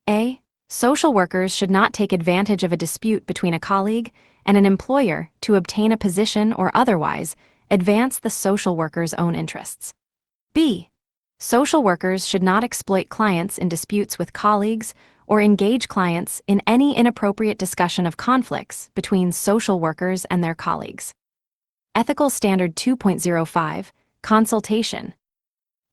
A. Social workers should not take advantage of a dispute between a colleague and an employer to obtain a position or otherwise advance the social worker's own interests. B. Social workers should not exploit clients in disputes with colleagues or engage clients in any inappropriate discussion of conflicts between social workers and their colleagues. Ethical Standard 2.05, Consultation.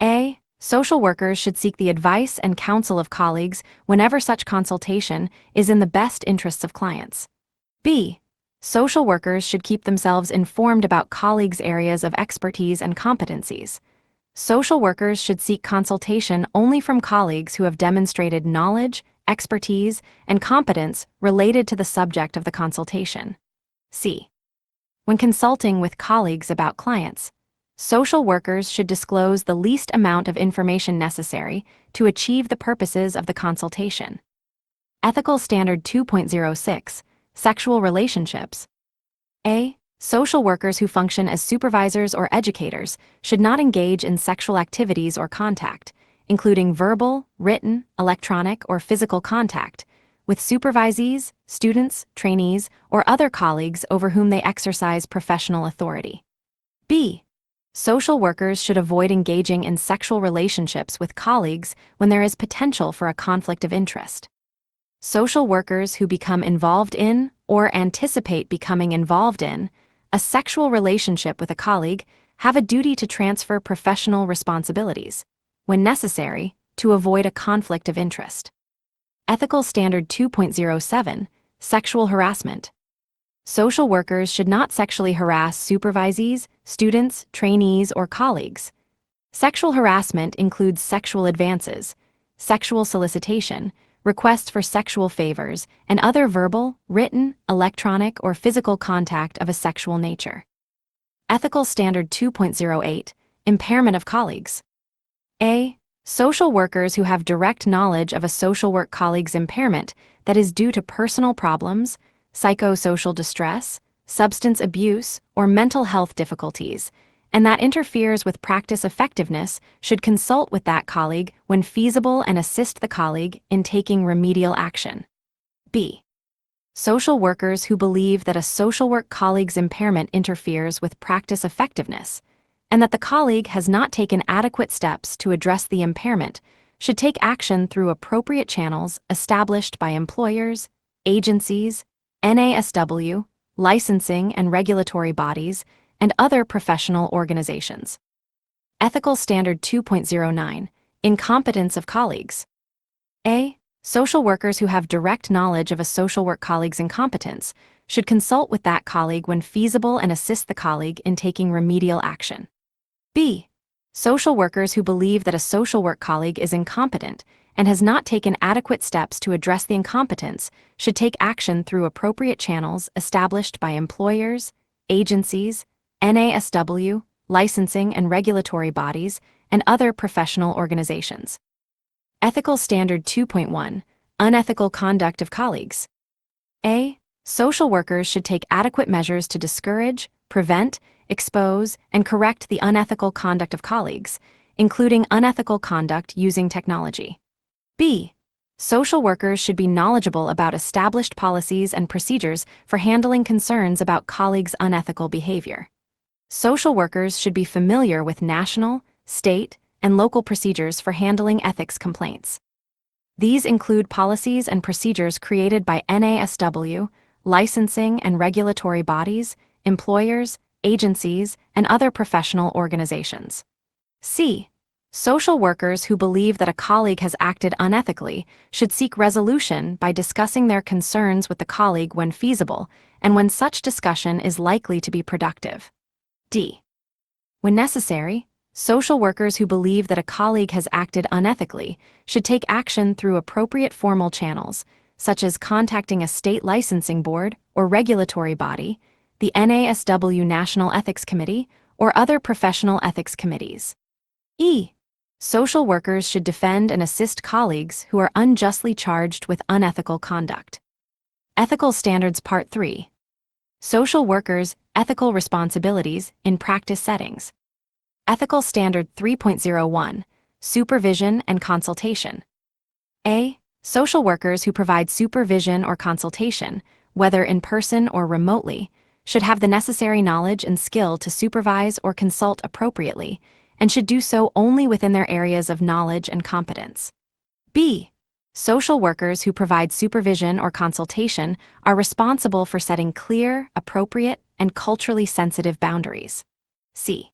A. Social workers should seek the advice and counsel of colleagues whenever such consultation is in the best interests of clients. B. Social workers should keep themselves informed about colleagues' areas of expertise and competencies. Social workers should seek consultation only from colleagues who have demonstrated knowledge, expertise, and competence related to the subject of the consultation. C. When consulting with colleagues about clients, social workers should disclose the least amount of information necessary to achieve the purposes of the consultation. Ethical Standard 2.06, Sexual Relationships. A. Social workers who function as supervisors or educators should not engage in sexual activities or contact, including verbal, written, electronic, or physical contact, with supervisees, students, trainees, or other colleagues over whom they exercise professional authority. B. Social workers should avoid engaging in sexual relationships with colleagues when there is potential for a conflict of interest. Social workers who become involved in, or anticipate becoming involved in, a sexual relationship with a colleague have a duty to transfer professional responsibilities, when necessary, to avoid a conflict of interest. Ethical Standard 2.07, Sexual Harassment. Social workers should not sexually harass supervisees, students, trainees, or colleagues. Sexual harassment includes sexual advances, sexual solicitation, requests for sexual favors, and other verbal, written, electronic, or physical contact of a sexual nature. Ethical Standard 2.08, Impairment of colleagues. A. Social workers who have direct knowledge of a social work colleague's impairment that is due to personal problems, psychosocial distress, substance abuse, or mental health difficulties, and that interferes with practice effectiveness should consult with that colleague when feasible and assist the colleague in taking remedial action. B. Social workers who believe that a social work colleague's impairment interferes with practice effectiveness, and that the colleague has not taken adequate steps to address the impairment should take action through appropriate channels established by employers, agencies, NASW, licensing and regulatory bodies, and other professional organizations. Ethical Standard 2.09, Incompetence of colleagues. A. Social workers who have direct knowledge of a social work colleague's incompetence should consult with that colleague when feasible and assist the colleague in taking remedial action. B. Social workers who believe that a social work colleague is incompetent and has not taken adequate steps to address the incompetence should take action through appropriate channels established by employers, agencies, NASW, licensing and regulatory bodies, and other professional organizations. Ethical Standard 2.1, Unethical Conduct of Colleagues. A. Social workers should take adequate measures to discourage, prevent, expose, and correct the unethical conduct of colleagues, including unethical conduct using technology. B. Social workers should be knowledgeable about established policies and procedures for handling concerns about colleagues' unethical behavior. Social workers should be familiar with national, state, and local procedures for handling ethics complaints. These include policies and procedures created by NASW, licensing and regulatory bodies, employers, agencies, and other professional organizations. C. Social workers who believe that a colleague has acted unethically should seek resolution by discussing their concerns with the colleague when feasible and when such discussion is likely to be productive. D. When necessary, social workers who believe that a colleague has acted unethically should take action through appropriate formal channels, such as contacting a state licensing board or regulatory body, the NASW National Ethics Committee, or other professional ethics committees. E. Social workers should defend and assist colleagues who are unjustly charged with unethical conduct. Ethical Standards Part 3. Social workers' ethical responsibilities in practice settings. Ethical Standard 3.01, Supervision and Consultation. A. Social workers who provide supervision or consultation, whether in person or remotely, should have the necessary knowledge and skill to supervise or consult appropriately, and should do so only within their areas of knowledge and competence. B. Social workers who provide supervision or consultation are responsible for setting clear, appropriate, and culturally sensitive boundaries. C.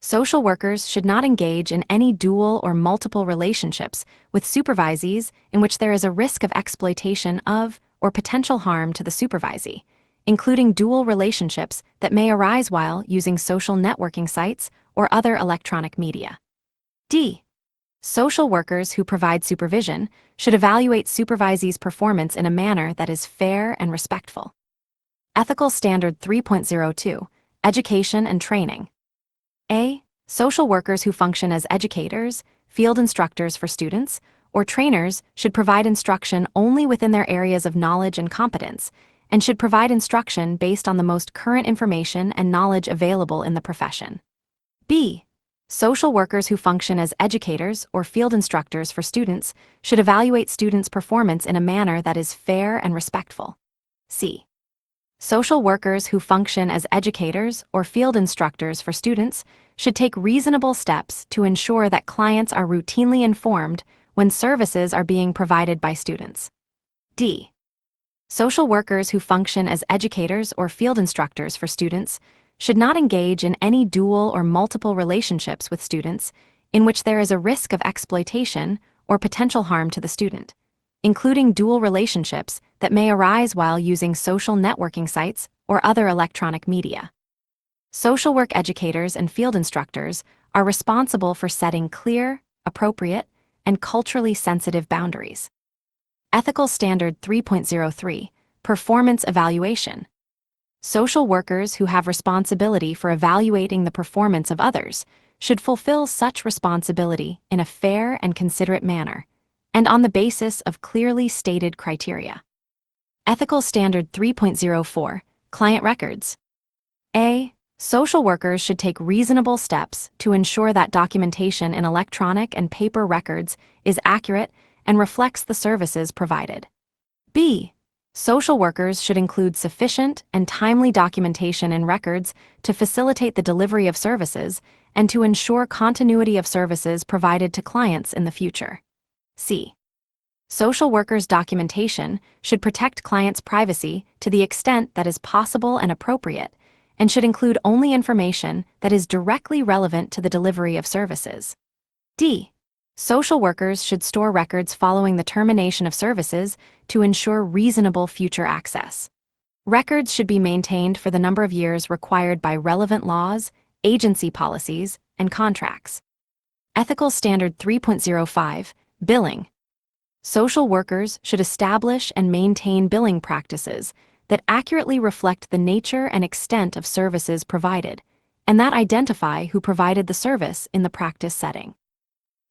Social workers should not engage in any dual or multiple relationships with supervisees in which there is a risk of exploitation of or potential harm to the supervisee, including dual relationships that may arise while using social networking sites or other electronic media. D. Social workers who provide supervision should evaluate supervisees' performance in a manner that is fair and respectful. Ethical Standard 3.02, Education and Training. A. Social workers who function as educators, field instructors for students, or trainers should provide instruction only within their areas of knowledge and competence, and should provide instruction based on the most current information and knowledge available in the profession. B. Social workers who function as educators or field instructors for students should evaluate students' performance in a manner that is fair and respectful. C. Social workers who function as educators or field instructors for students should take reasonable steps to ensure that clients are routinely informed when services are being provided by students. D. Social workers who function as educators or field instructors for students should not engage in any dual or multiple relationships with students in which there is a risk of exploitation or potential harm to the student, including dual relationships that may arise while using social networking sites or other electronic media. Social work educators and field instructors are responsible for setting clear, appropriate, and culturally sensitive boundaries. Ethical Standard 3.03, Performance Evaluation. Social workers who have responsibility for evaluating the performance of others should fulfill such responsibility in a fair and considerate manner, and on the basis of clearly stated criteria. Ethical Standard 3.04, Client Records. A. Social workers should take reasonable steps to ensure that documentation in electronic and paper records is accurate and reflects the services provided. B. Social workers should include sufficient and timely documentation in records to facilitate the delivery of services and to ensure continuity of services provided to clients in the future. C. Social workers' documentation should protect clients' privacy to the extent that is possible and appropriate, and should include only information that is directly relevant to the delivery of services. D. Social workers should store records following the termination of services to ensure reasonable future access. Records should be maintained for the number of years required by relevant laws, agency policies, and contracts. Ethical Standard 3.05, Billing. Social workers should establish and maintain billing practices that accurately reflect the nature and extent of services provided, and that identify who provided the service in the practice setting.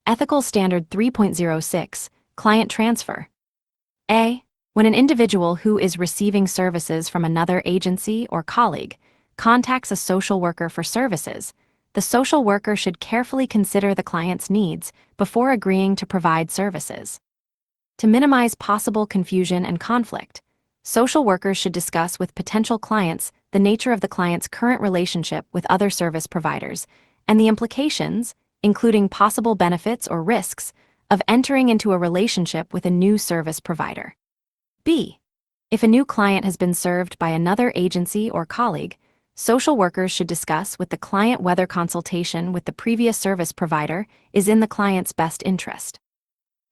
Ethical Standard 3.06, Client Transfer. A. When an individual who is receiving services from another agency or colleague contacts a social worker for services, the social worker should carefully consider the client's needs before agreeing to provide services. To minimize possible confusion and conflict, social workers should discuss with potential clients the nature of the client's current relationship with other service providers and the implications, including possible benefits or risks, of entering into a relationship with a new service provider. B. If a new client has been served by another agency or colleague, social workers should discuss with the client whether consultation with the previous service provider is in the client's best interest.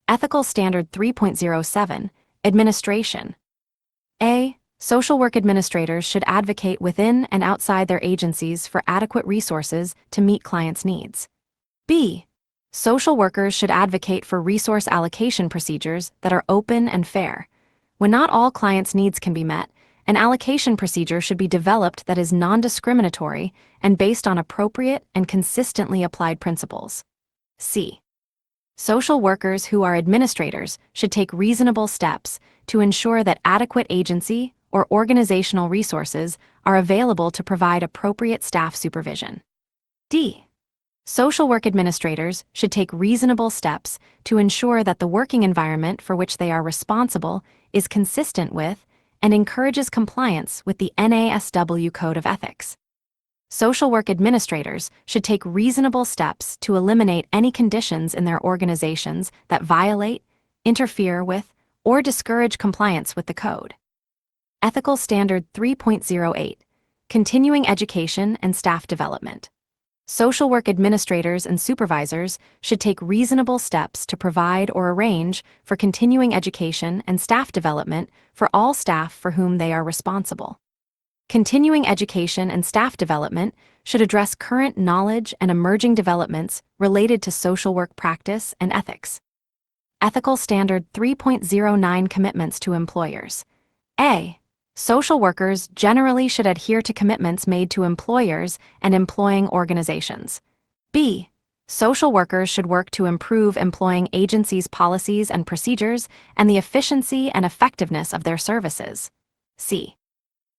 Ethical Standard 3.07, Administration. A. Social work administrators should advocate within and outside their agencies for adequate resources to meet clients' needs. B. Social workers should advocate for resource allocation procedures that are open and fair. When not all clients' needs can be met, an allocation procedure should be developed that is non-discriminatory and based on appropriate and consistently applied principles. C. Social workers who are administrators should take reasonable steps to ensure that adequate agency or organizational resources are available to provide appropriate staff supervision. D. Social work administrators should take reasonable steps to ensure that the working environment for which they are responsible is consistent with and encourages compliance with the NASW Code of Ethics. Social work administrators should take reasonable steps to eliminate any conditions in their organizations that violate, interfere with, or discourage compliance with the code. Ethical Standard 3.08, Continuing Education and Staff Development. Social work administrators and supervisors should take reasonable steps to provide or arrange for continuing education and staff development for all staff for whom they are responsible. Continuing education and staff development should address current knowledge and emerging developments related to social work practice and ethics. Ethical Standard 3.09, Commitments to employers. A. Social workers generally should adhere to commitments made to employers and employing organizations. B. Social workers should work to improve employing agencies' policies and procedures and the efficiency and effectiveness of their services. C.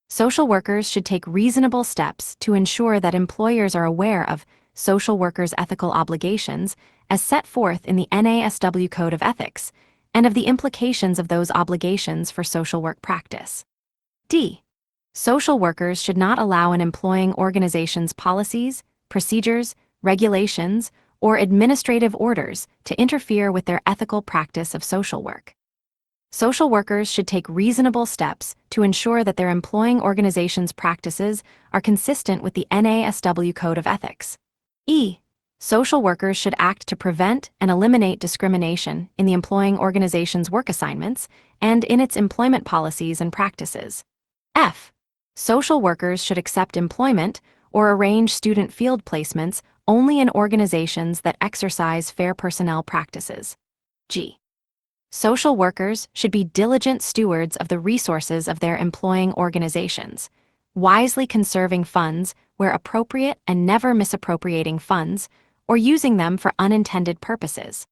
Social workers should take reasonable steps to ensure that employers are aware of social workers' ethical obligations as set forth in the NASW Code of Ethics and of the implications of those obligations for social work practice. D. Social workers should not allow an employing organization's policies, procedures, regulations, or administrative orders to interfere with their ethical practice of social work. Social workers should take reasonable steps to ensure that their employing organization's practices are consistent with the NASW Code of Ethics. E. Social workers should act to prevent and eliminate discrimination in the employing organization's work assignments and in its employment policies and practices. F. Social workers should accept employment or arrange student field placements only in organizations that exercise fair personnel practices. G. Social workers should be diligent stewards of the resources of their employing organizations, wisely conserving funds where appropriate and never misappropriating funds or using them for unintended purposes.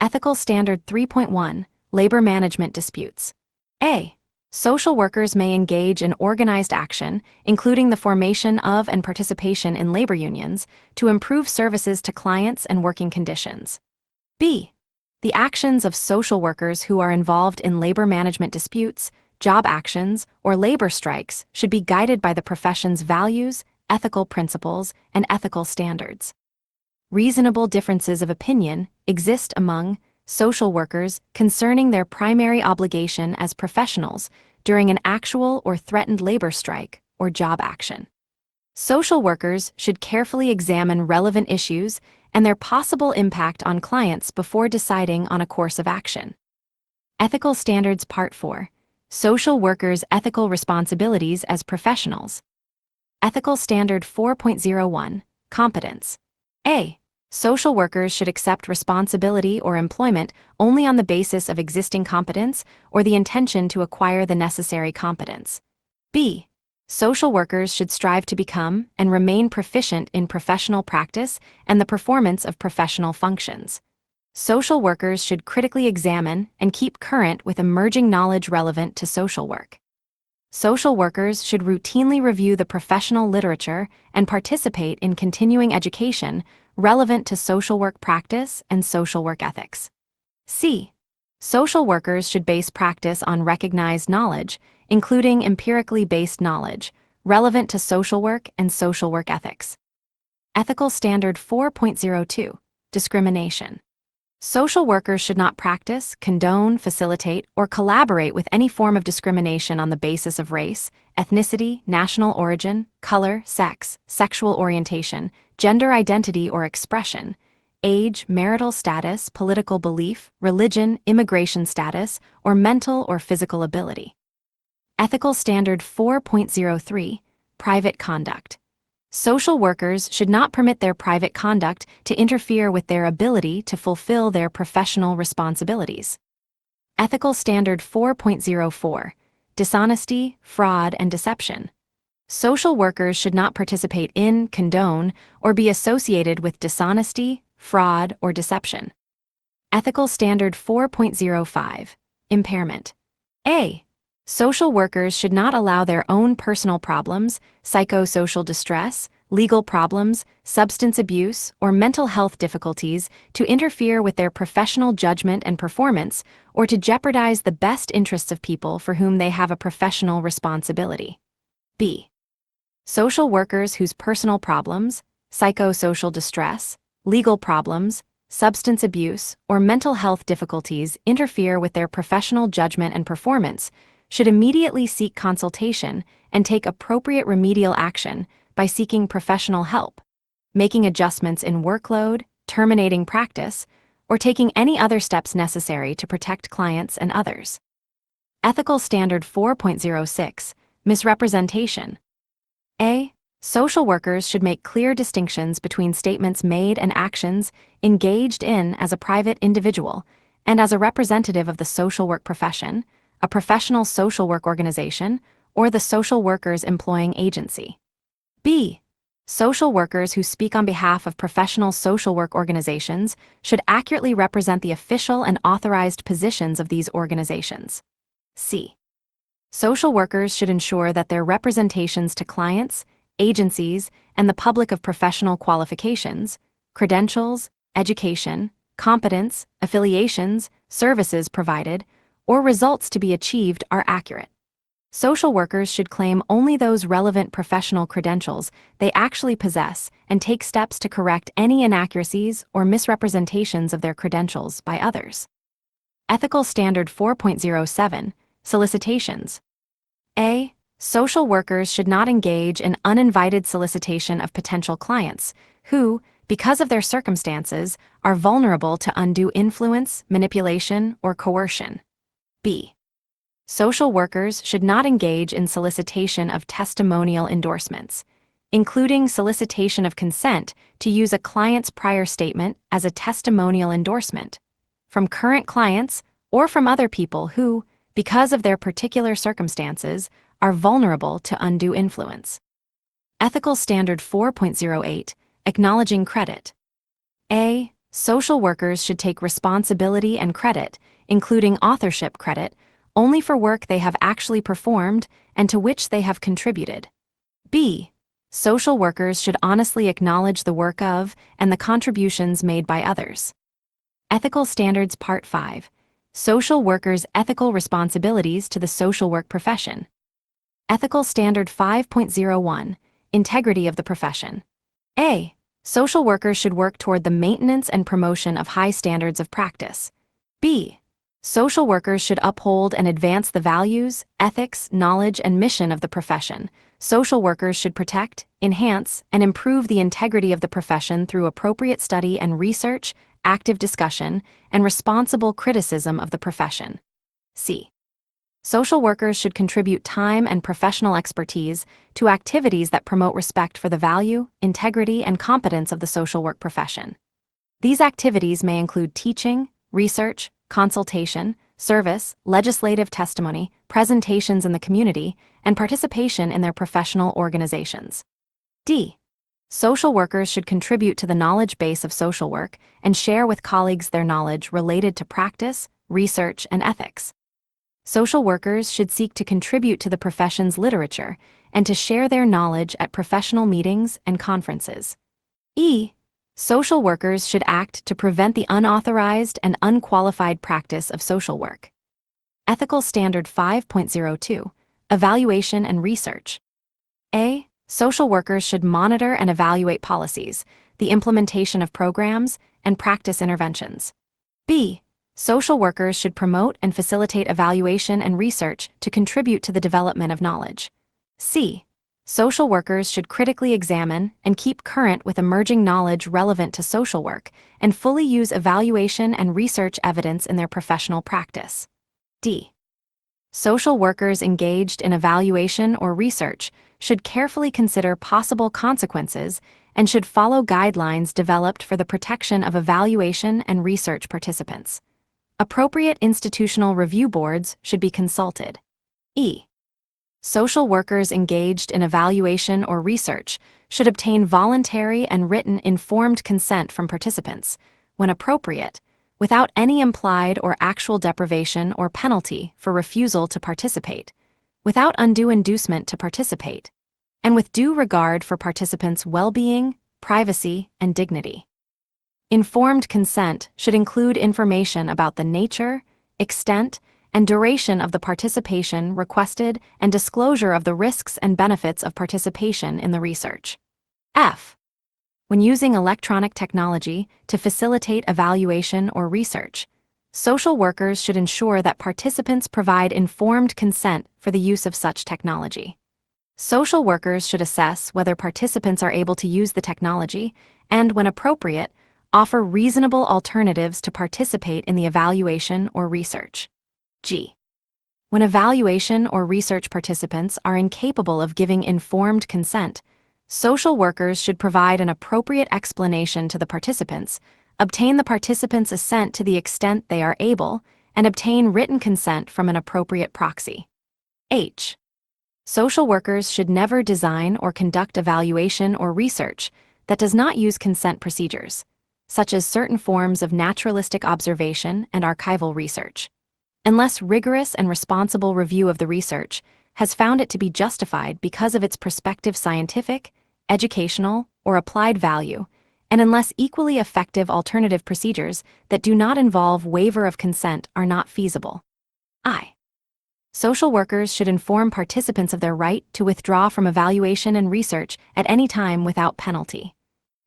Ethical Standard 3.1, Labor Management Disputes. A. Social workers may engage in organized action, including the formation of and participation in labor unions, to improve services to clients and working conditions. B. The actions of social workers who are involved in labor management disputes, job actions, or labor strikes should be guided by the profession's values, ethical principles, and ethical standards. Reasonable differences of opinion exist among social workers concerning their primary obligation as professionals during an actual or threatened labor strike or job action. Social workers should carefully examine relevant issues and their possible impact on clients before deciding on a course of action. Ethical Standards Part 4, Social Workers' Ethical Responsibilities as Professionals. Ethical Standard 4.01, Competence. A. Social workers should accept responsibility or employment only on the basis of existing competence or the intention to acquire the necessary competence. B. Social workers should strive to become and remain proficient in professional practice and the performance of professional functions. Social workers should critically examine and keep current with emerging knowledge relevant to social work. Social workers should routinely review the professional literature and participate in continuing education relevant to social work practice and social work ethics. C. Social workers should base practice on recognized knowledge, including empirically based knowledge, relevant to social work and social work ethics. Ethical Standard 4.02 Discrimination. Social workers should not practice, condone, facilitate, or collaborate with any form of discrimination on the basis of race, ethnicity, national origin, color, sex, sexual orientation, gender identity or expression, age, marital status, political belief, religion, immigration status, or mental or physical ability. Ethical Standard 4.03 Private Conduct. Social workers should not permit their private conduct to interfere with their ability to fulfill their professional responsibilities. Ethical Standard 4.04 Dishonesty, Fraud, and Deception. Social workers should not participate in, condone, or be associated with dishonesty, fraud, or deception. Ethical Standard 4.05 Impairment. A. Social workers should not allow their own personal problems, psychosocial distress, legal problems, substance abuse, or mental health difficulties to interfere with their professional judgment and performance or to jeopardize the best interests of people for whom they have a professional responsibility. B. Social workers whose personal problems, psychosocial distress, legal problems, substance abuse, or mental health difficulties interfere with their professional judgment and performance should immediately seek consultation and take appropriate remedial action by seeking professional help, making adjustments in workload, terminating practice, or taking any other steps necessary to protect clients and others. Ethical Standard 4.06 Misrepresentation. A. Social workers should make clear distinctions between statements made and actions engaged in as a private individual and as a representative of the social work profession, a professional social work organization, or the social workers employing agency. B. Social workers who speak on behalf of professional social work organizations should accurately represent the official and authorized positions of these organizations. C. Social workers should ensure that their representations to clients, agencies, and the public of professional qualifications, credentials, education, competence, affiliations, services provided, or results to be achieved are accurate. Social workers should claim only those relevant professional credentials they actually possess and take steps to correct any inaccuracies or misrepresentations of their credentials by others. Ethical Standard 4.07 Solicitations. A. Social workers should not engage in uninvited solicitation of potential clients who, because of their circumstances, are vulnerable to undue influence, manipulation, or coercion. B. Social workers should not engage in solicitation of testimonial endorsements, including solicitation of consent to use a client's prior statement as a testimonial endorsement, from current clients or from other people who, because of their particular circumstances, are vulnerable to undue influence. Ethical Standard 4.08 Acknowledging Credit. A. Social workers should take responsibility and credit, including authorship credit, only for work they have actually performed and to which they have contributed. B. Social workers should honestly acknowledge the work of and the contributions made by others. Ethical Standards Part 5 Social workers' ethical responsibilities to the social work profession. Ethical Standard 5.01 Integrity of the profession. A. Social workers should work toward the maintenance and promotion of high standards of practice. B. Social workers should uphold and advance the values, ethics, knowledge, and mission of the profession. Social workers should protect, enhance, and improve the integrity of the profession through appropriate study and research, active discussion, and responsible criticism of the profession. C. Social workers should contribute time and professional expertise to activities that promote respect for the value, integrity, and competence of the social work profession. These activities may include teaching, research, consultation, service, legislative testimony, presentations in the community, and participation in their professional organizations. D. Social workers should contribute to the knowledge base of social work and share with colleagues their knowledge related to practice, research, and ethics. Social workers should seek to contribute to the profession's literature and to share their knowledge at professional meetings and conferences. E. Social workers should act to prevent the unauthorized and unqualified practice of social work. Ethical Standard 5.02, Evaluation and Research. A. Social workers should monitor and evaluate policies, the implementation of programs, and practice interventions. B. Social workers should promote and facilitate evaluation and research to contribute to the development of knowledge. C. Social workers should critically examine and keep current with emerging knowledge relevant to social work and fully use evaluation and research evidence in their professional practice. D. Social workers engaged in evaluation or research should carefully consider possible consequences and should follow guidelines developed for the protection of evaluation and research participants. Appropriate institutional review boards should be consulted. E. Social workers engaged in evaluation or research should obtain voluntary and written informed consent from participants, when appropriate, without any implied or actual deprivation or penalty for refusal to participate, without undue inducement to participate, and with due regard for participants' well-being, privacy, and dignity. Informed consent should include information about the nature, extent, and duration of the participation requested and disclosure of the risks and benefits of participation in the research. F. When using electronic technology to facilitate evaluation or research, social workers should ensure that participants provide informed consent for the use of such technology. Social workers should assess whether participants are able to use the technology and, when appropriate, offer reasonable alternatives to participate in the evaluation or research. G. When evaluation or research participants are incapable of giving informed consent, social workers should provide an appropriate explanation to the participants, obtain the participants' assent to the extent they are able, and obtain written consent from an appropriate proxy. H. Social workers should never design or conduct evaluation or research that does not use consent procedures, such as certain forms of naturalistic observation and archival research, unless rigorous and responsible review of the research has found it to be justified because of its prospective scientific, educational, or applied value, and unless equally effective alternative procedures that do not involve waiver of consent are not feasible. I. Social workers should inform participants of their right to withdraw from evaluation and research at any time without penalty.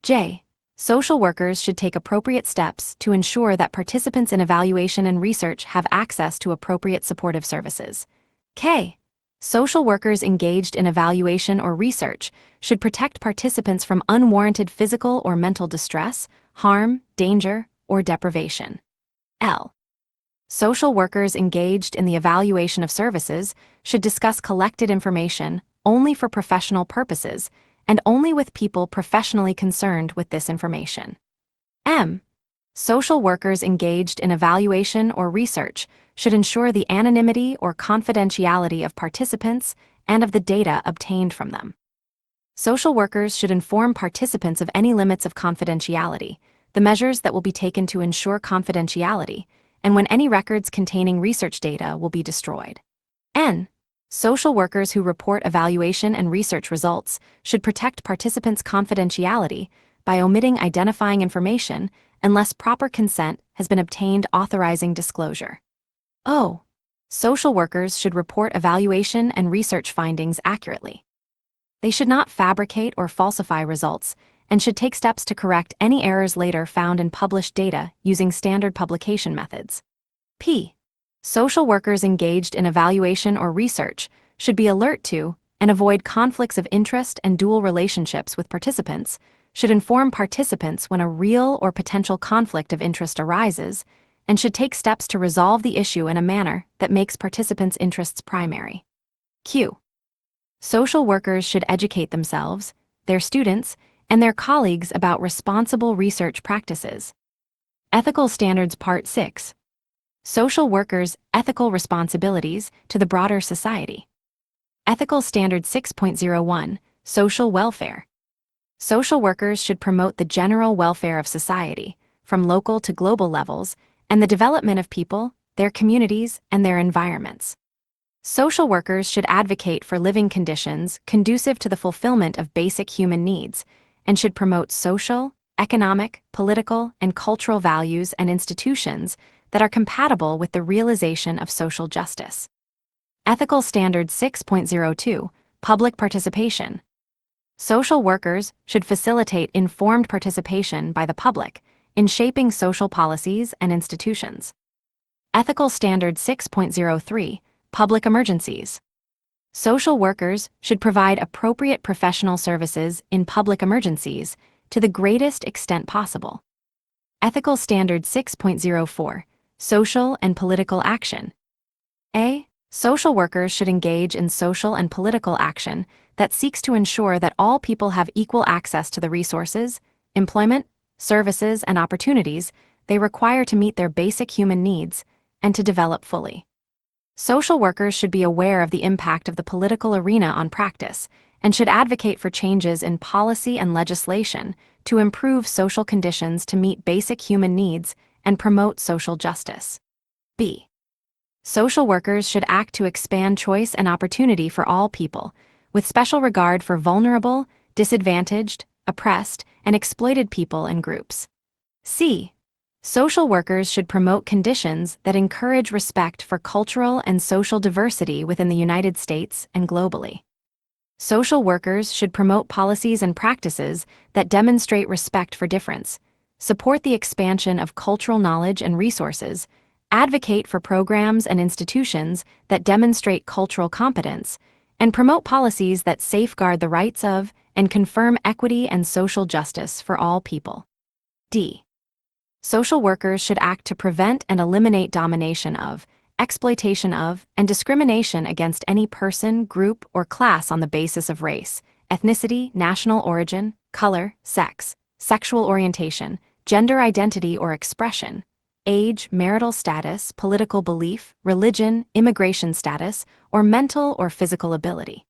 J. Social workers should take appropriate steps to ensure that participants in evaluation and research have access to appropriate supportive services. K. Social workers engaged in evaluation or research should protect participants from unwarranted physical or mental distress, harm, danger, or deprivation. L. Social workers engaged in the evaluation of services should discuss collected information only for professional purposes and only with people professionally concerned with this information. M. Social workers engaged in evaluation or research should ensure the anonymity or confidentiality of participants and of the data obtained from them. Social workers should inform participants of any limits of confidentiality, the measures that will be taken to ensure confidentiality, and when any records containing research data will be destroyed. N. Social workers who report evaluation and research results should protect participants' confidentiality by omitting identifying information unless proper consent has been obtained authorizing disclosure. O. Social workers should report evaluation and research findings accurately. They should not fabricate or falsify results and should take steps to correct any errors later found in published data using standard publication methods. P. Social workers engaged in evaluation or research should be alert to and avoid conflicts of interest and dual relationships with participants, should inform participants when a real or potential conflict of interest arises, and should take steps to resolve the issue in a manner that makes participants' interests primary. Q. Social workers should educate themselves, their students, and their colleagues about responsible research practices. Ethical Standards Part 6. Social workers' ethical responsibilities to the broader society. Ethical Standard 6.01, Social Welfare. Social workers should promote the general welfare of society, from local to global levels, and the development of people, their communities, and their environments. Social workers should advocate for living conditions conducive to the fulfillment of basic human needs and should promote social, economic, political, and cultural values and institutions that are compatible with the realization of social justice. Ethical Standard 6.02, Public Participation. Social workers should facilitate informed participation by the public in shaping social policies and institutions. Ethical Standard 6.03, Public Emergencies. Social workers should provide appropriate professional services in public emergencies to the greatest extent possible. Ethical Standard 6.04, Social and Political Action. A. Social workers should engage in social and political action that seeks to ensure that all people have equal access to the resources, employment, services, and opportunities they require to meet their basic human needs and to develop fully. Social workers should be aware of the impact of the political arena on practice and should advocate for changes in policy and legislation to improve social conditions to meet basic human needs and promote social justice. B. Social workers should act to expand choice and opportunity for all people, with special regard for vulnerable, disadvantaged, oppressed, and exploited people and groups. C. Social workers should promote conditions that encourage respect for cultural and social diversity within the United States and globally. Social workers should promote policies and practices that demonstrate respect for difference, support the expansion of cultural knowledge and resources, advocate for programs and institutions that demonstrate cultural competence, and promote policies that safeguard the rights of and confirm equity and social justice for all people. D. Social workers should act to prevent and eliminate domination of, exploitation of, and discrimination against any person, group, or class on the basis of race, ethnicity, national origin, color, sex, sexual orientation, gender identity or expression, age, marital status, political belief, religion, immigration status, or mental or physical ability.